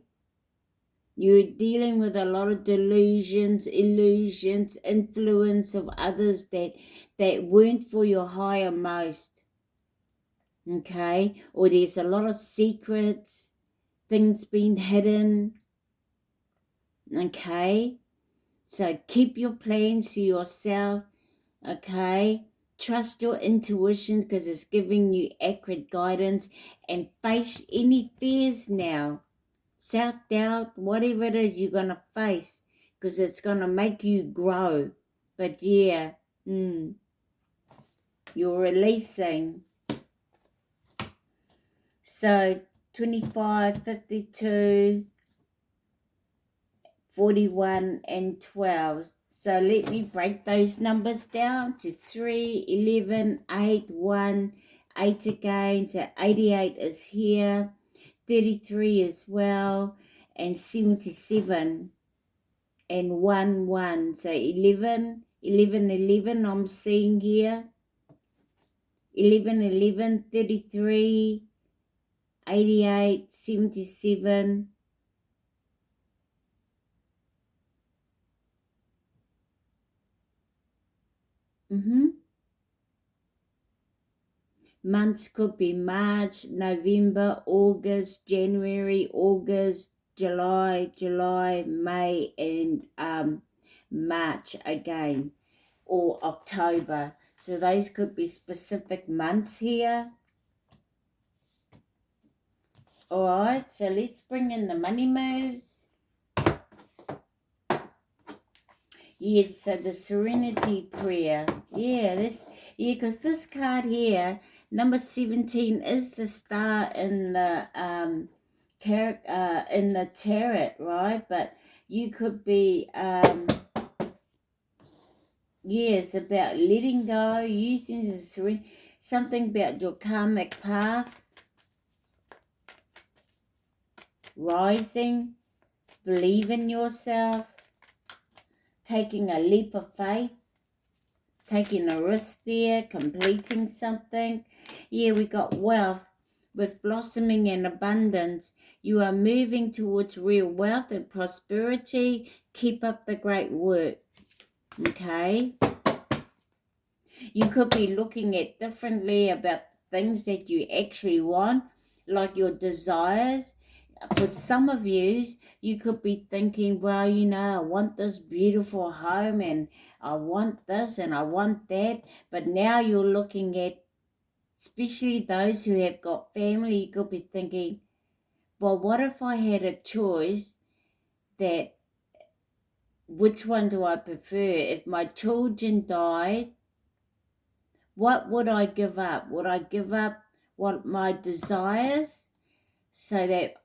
You're dealing with a lot of delusions, illusions, influence of others that weren't for your higher most, okay? Or there's a lot of secrets, things being hidden, okay? So keep your plans to yourself, okay? Trust your intuition, because it's giving you accurate guidance, and face any fears now. Self-doubt, whatever it is, you're going to face, because it's going to make you grow. But yeah, you're releasing. So 25, 52, 41 and 12. So let me break those numbers down to 3, 11, 8, 1, 8 again. So 88 is here, 33 as well, and 77 and 1, 1. So 11, 11, 11 I'm seeing here. 11, 11, 33, 88, 77. Months could be March, November, August, January, August, July, May, and March again. or October. So those could be specific months here. Alright, so let's bring in the money moves. Yes, so the Serenity Prayer. Because this card here, number 17, is the star in the tarot, right? But you could be it's about letting go, using the serenity, something about your karmic path, rising, believe in yourself, taking a leap of faith, taking a risk there, completing something. Yeah, we got wealth with blossoming and abundance. You are moving towards real wealth and prosperity. Keep up the great work. Okay? You could be looking at differently about things that you actually want, like your desires. For some of you could be thinking, well, I want this beautiful home and I want this and I want that. But now you're looking at, especially those who have got family, you could be thinking, well, what if I had a choice that, which one do I prefer? If my children died, what would I give up? Would I give up what my desires so that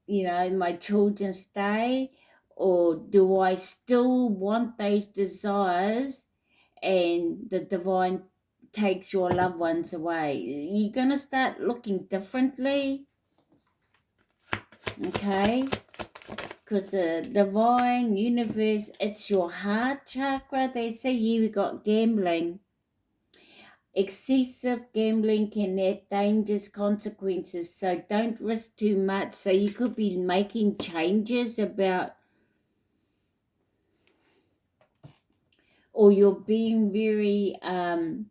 my children stay, or do I still want those desires and the divine takes your loved ones away? You're going to start looking differently, okay? Because the divine universe, it's your heart chakra. They say we got gambling. Excessive gambling can have dangerous consequences, so don't risk too much. So you could be making changes about, or you're being very, there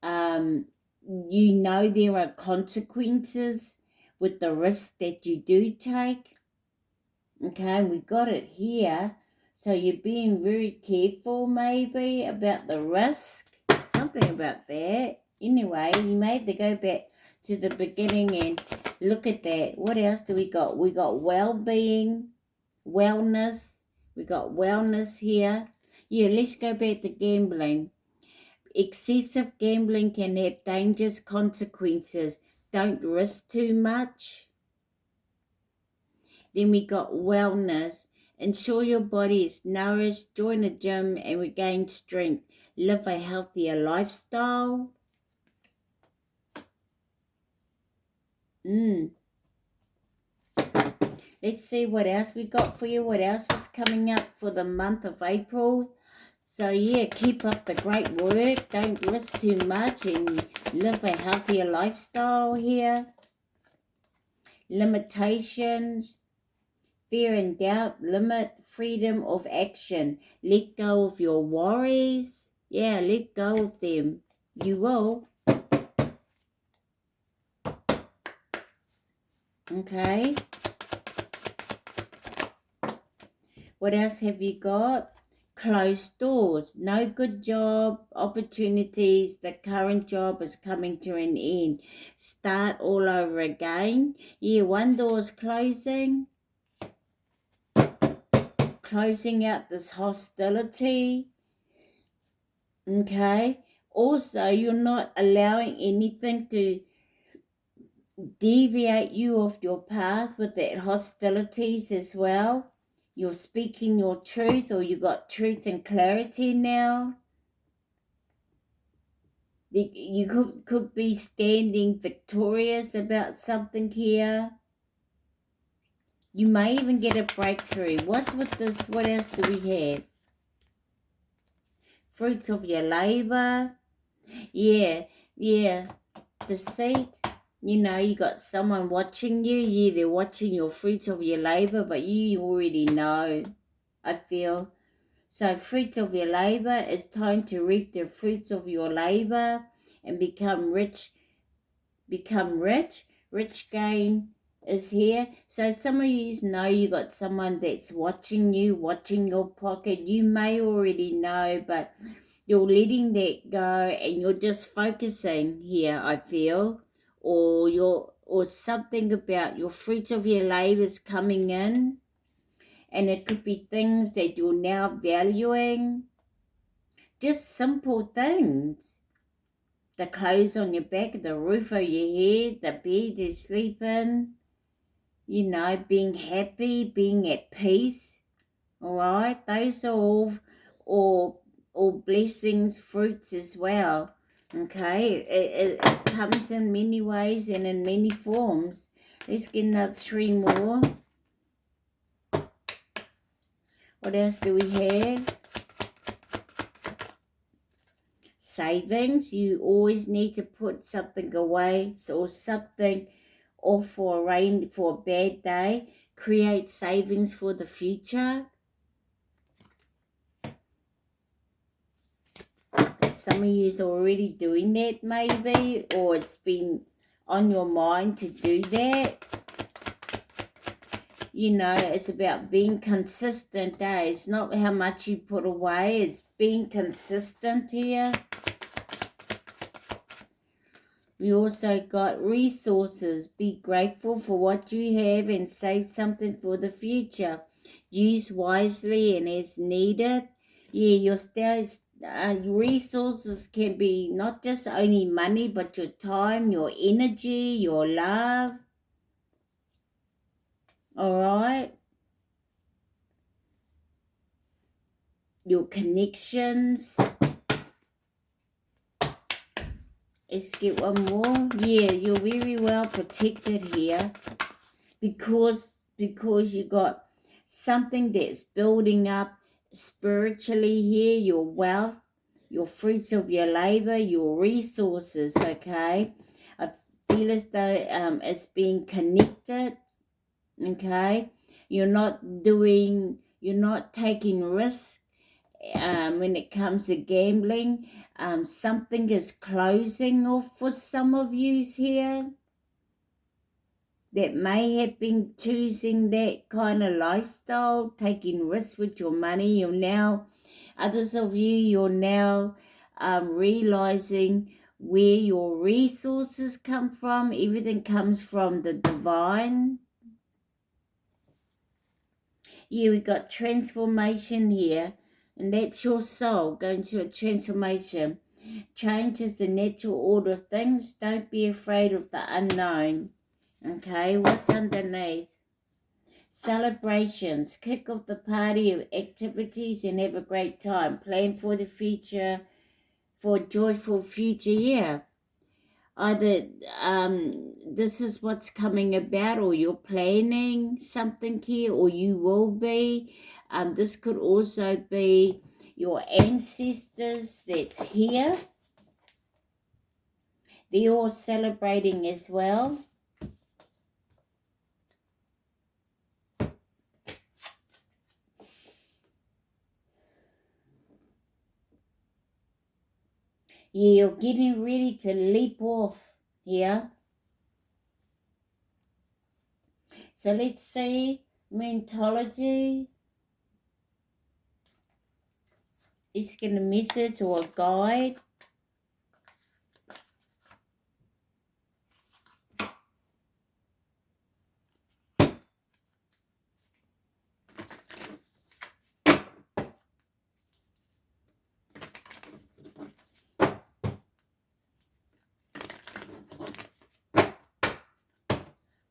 are consequences with the risk that you do take. Okay, we got it here. So you're being very careful maybe about the risk. Something about that. Anyway, you may have to go back to the beginning and look at that. What else do we got? We got well-being, wellness. We got wellness here. Yeah, let's go back to gambling. Excessive gambling can have dangerous consequences. Don't risk too much. Then we got wellness. Ensure your body is nourished. Join a gym and regain strength. Live a healthier lifestyle. Let's see what else we got for you. What else is coming up for the month of April? So yeah, keep up the great work. Don't risk too much and live a healthier lifestyle here. Limitations. Fear and doubt, limit freedom of action. Let go of your worries. Yeah, let go of them. You will. Okay. What else have you got? Closed doors. No good job opportunities. The current job is coming to an end. Start all over again. Yeah, one door's closing. Closing out this hostility. Okay. Also, you're not allowing anything to deviate you off your path with that hostilities as well. You're speaking your truth, or you got truth and clarity now. You could be standing victorious about something here. You may even get a breakthrough. What's with this? What else do we have? Fruits of your labor. Yeah. Deceit. You got someone watching you. Yeah, they're watching your fruits of your labor, but you already know, I feel. So fruits of your labor, it's time to reap the fruits of your labor and become rich. Rich gain is here. So some of you know you got someone that's watching you, watching your pocket. You may already know, but you're letting that go and you're just focusing here, I feel. Or something about your fruits of your labors coming in. And it could be things that you're now valuing. Just simple things. The clothes on your back, the roof over your head, the bed you sleep in, being happy, being at peace, all right? Those are all blessings, fruits as well, okay? It comes in many ways and in many forms. Let's get another 3 more. What else do we have? Savings. You always need to put something away, or something off for a bad day. Create savings for the future. Some of you is already doing that maybe, or it's been on your mind to do that. It's about being consistent, It's not how much you put away, it's being consistent here. We also got resources. Be grateful for what you have and save something for the future. Use wisely and as needed. Yeah, your resources can be not just only money, but your time, your energy, your love. All right? Your connections. Let's get one more. Yeah, you're very well protected here because you got something that's building up spiritually here, your wealth, your fruits of your labor, your resources, okay? I feel as though it's being connected, okay? You're not taking risks when it comes to gambling. Something is closing off for some of yous here that may have been choosing that kind of lifestyle, taking risks with your money. Others of you're now realizing where your resources come from. Everything comes from the divine. Yeah, we got transformation here, and that's your soul going through a transformation. Change is the natural order of things. Don't be afraid of the unknown. Okay, what's underneath? Celebrations. Kick off the party of activities and have a great time. Plan for the future, for a joyful future year. Either this is what's coming about, or you're planning something here, or you will be. This could also be your ancestors that's here. They're all celebrating as well. Yeah, you're getting ready to leap off here. So let's see, mentology. It's going to message or a guide.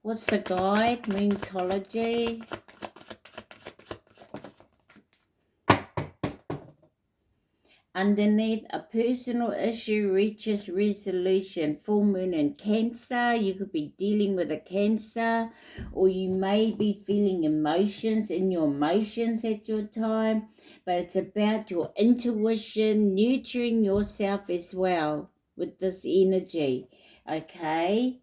What's the guide? Mentology. Underneath, a personal issue reaches resolution. Full moon in Cancer. You could be dealing with a Cancer, or you may be feeling emotions in your emotions at your time. But it's about your intuition, nurturing yourself as well with this energy. Okay?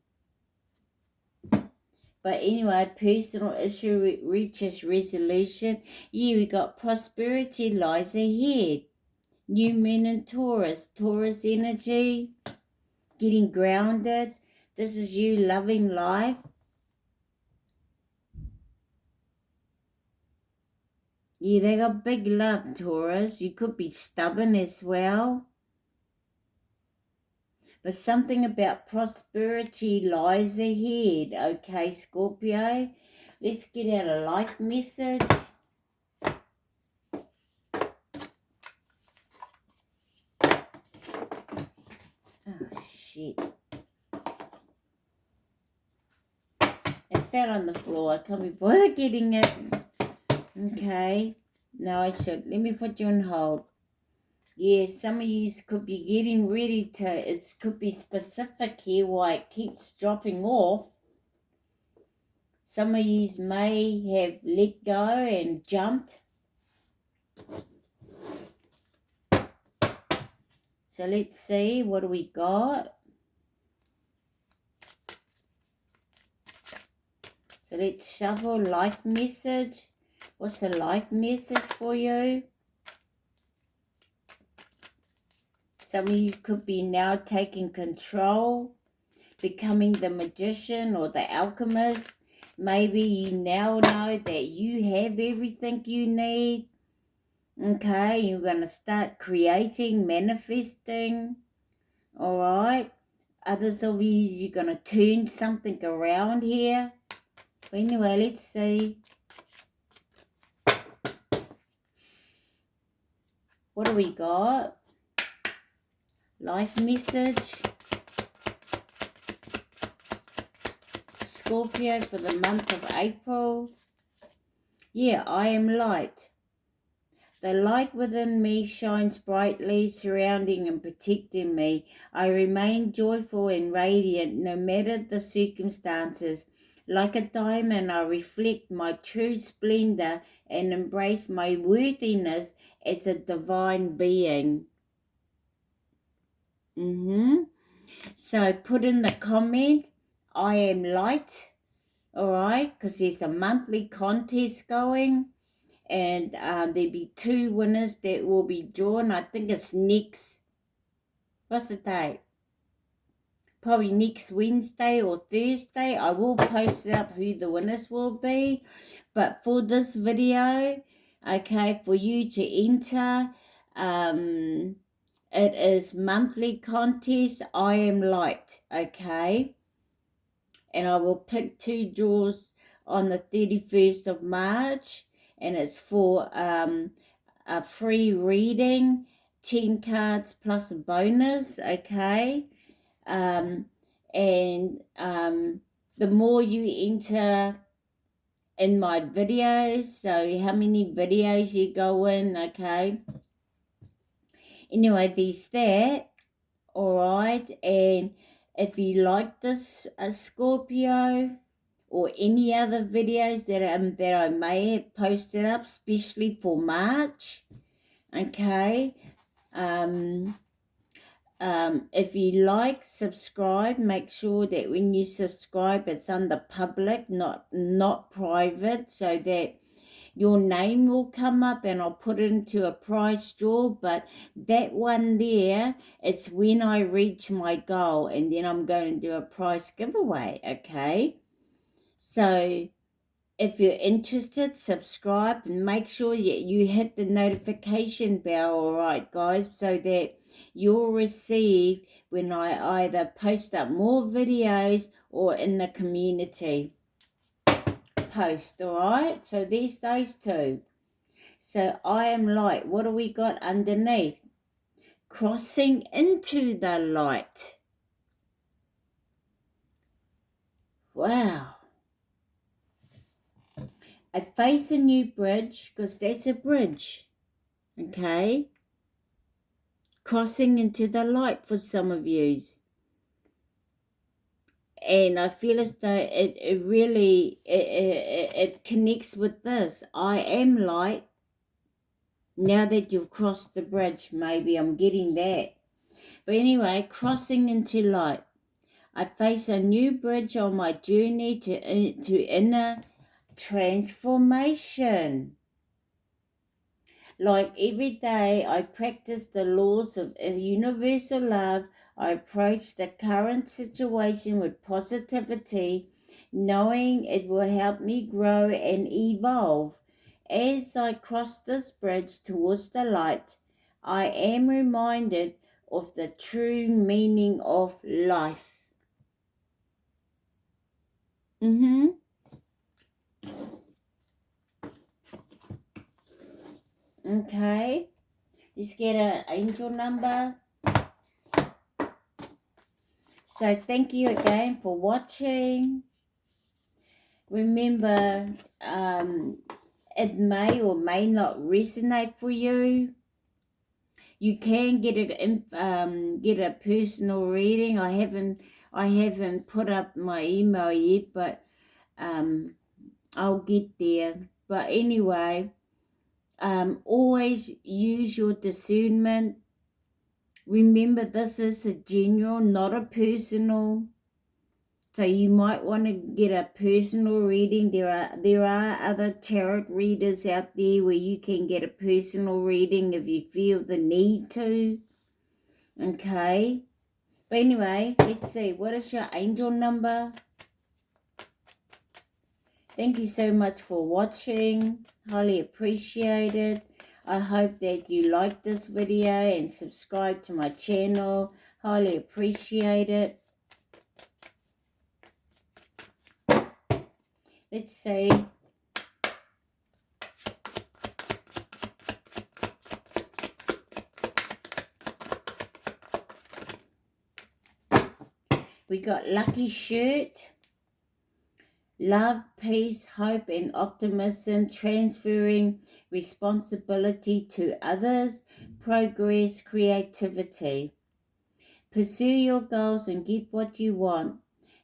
But anyway, personal issue reaches resolution. Yeah, we got prosperity lies ahead. New moon in Taurus energy, getting grounded. This is you loving life. Yeah, they got big love, Taurus. You could be stubborn as well. But something about prosperity lies ahead, okay, Scorpio? Let's get out a life message. Oh, shit. It fell on the floor. I can't be bothered getting it. Okay. No, I should. Let me put you on hold. Yeah, some of you could be getting ready to, it could be specific here why it keeps dropping off. Some of you may have let go and jumped. So let's see, what do we got? So let's shuffle life message. What's the life message for you? Some of you could be now taking control, becoming the magician or the alchemist. Maybe you now know that you have everything you need. Okay, you're going to start creating, manifesting. All right. Others of you, you're going to turn something around here. But anyway, let's see. What do we got? Life message. Scorpio for the month of April. Yeah, I am light. The light within me shines brightly, surrounding and protecting me. I remain joyful and radiant no matter the circumstances. Like a diamond, I reflect my true splendor and embrace my worthiness as a divine being. So put in the comment, I am light, all right, because there's a monthly contest going. And there'll be 2 winners that will be drawn. I think it's next, what's the date? Probably next Wednesday or Thursday. I will post up who the winners will be. But for this video, okay, for you to enter, it is monthly contest. I am light, okay? And I will pick 2 draws on the 31st of March. And it's for a free reading, 10 cards plus a bonus, okay? And the more you enter in my videos, so how many videos you go in, okay? Anyway, there's that, all right? And if you like this Scorpio, or any other videos that I may have posted up, especially for March, okay? If you like, subscribe. Make sure that when you subscribe, it's under public, not private, so that your name will come up and I'll put it into a prize draw. But that one there, it's when I reach my goal, and then I'm going to do a prize giveaway, okay? So if you're interested, subscribe and make sure that you hit the notification bell, all right, guys, so that you'll receive when I either post up more videos or in the community post, all right? So there's those 2. So I am light. What do we got underneath? Crossing into the light. Wow. I face a new bridge, because that's a bridge, okay? Crossing into the light for some of yous. And I feel as though it really, it connects with this. I am light. Now that you've crossed the bridge, maybe I'm getting that. But anyway, crossing into light. I face a new bridge on my journey to inner transformation. Like every day, I practice the laws of universal love. I approach the current situation with positivity, knowing it will help me grow and evolve. As I cross this bridge towards the light, I am reminded of the true meaning of life. Okay. Let's get an angel number. So thank you again for watching. Remember, it may or may not resonate for you. You can get a personal reading. I haven't put up my email yet, but I'll get there. But anyway, always use your discernment. Remember, this is a general, not a personal. So you might want to get a personal reading. There are other tarot readers out there where you can get a personal reading if you feel the need to. Okay. But anyway, let's see. What is your angel number? Thank you so much for watching. Highly appreciate it. I hope that you like this video and subscribe to my channel. Highly appreciate it. Let's see. We got lucky shirt. Love, peace, hope, and optimism, transferring responsibility to others, progress, creativity. Pursue your goals and get what you want.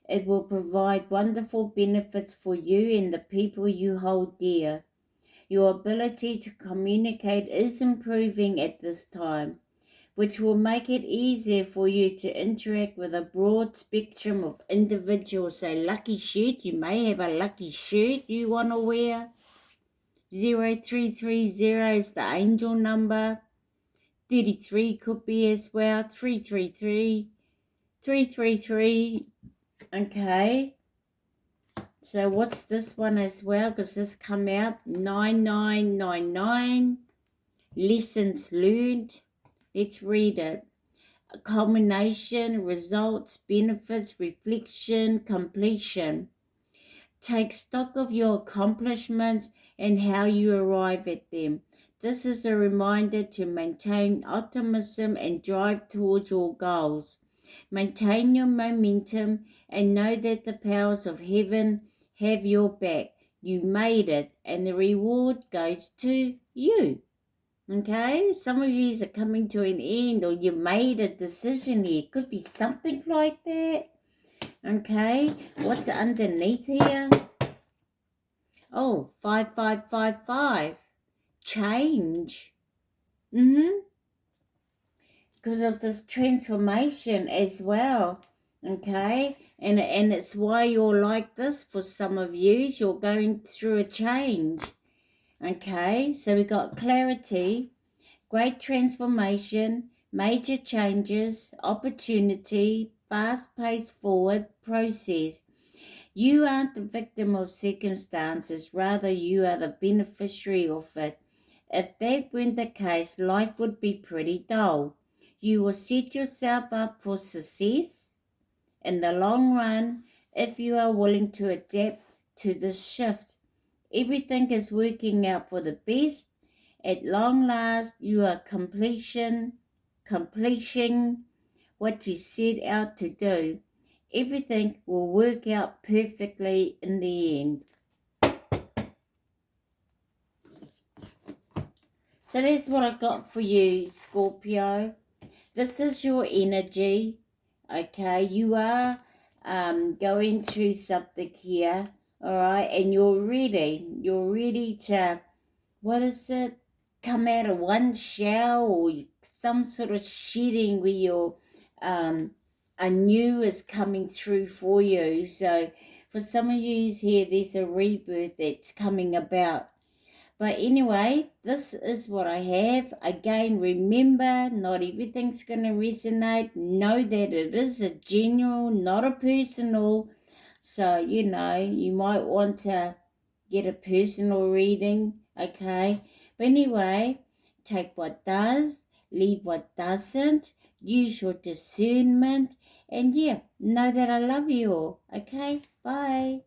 It will provide wonderful benefits for you and the people you hold dear. Your ability to communicate is improving at this time, which will make it easier for you to interact with a broad spectrum of individuals. So lucky shirt, you may have a lucky shirt you want to wear. 0330 is the angel number. 33 could be as well. 333. 333. Okay. So what's this one as well? Because this come out 9999. Lessons learned. Let's read it. Culmination, results, benefits, reflection, completion. Take stock of your accomplishments and how you arrive at them. This is a reminder to maintain optimism and drive towards your goals. Maintain your momentum and know that the powers of heaven have your back. You made it, and the reward goes to you. Okay, some of you are coming to an end, or you made a decision here. It could be something like that. Okay, what's underneath here? Oh, 5555. Change. Because of this transformation as well. Okay, and it's why you're like this for some of you. You're going through a change. Okay, so we got clarity, great transformation, major changes, opportunity, fast-paced forward process. You aren't the victim of circumstances, rather you are the beneficiary of it. If that weren't the case, life would be pretty dull. You will set yourself up for success in the long run if you are willing to adapt to this shift. Everything is working out for the best. At long last, you are completing what you set out to do. Everything will work out perfectly in the end. So that's what I got for you, Scorpio. This is your energy. Okay, you are going through something here. All right, and you're ready. You're ready to, what is it? Come out of one shell, or some sort of shedding where you're a new is coming through for you. So for some of you here, there's a rebirth that's coming about. But anyway, this is what I have. Again, remember, not everything's going to resonate. Know that it is a general, not a personal. So, you know, you might want to get a personal reading, okay? But anyway, take what does, leave what doesn't, use your discernment, and yeah, know that I love you all, okay? Bye.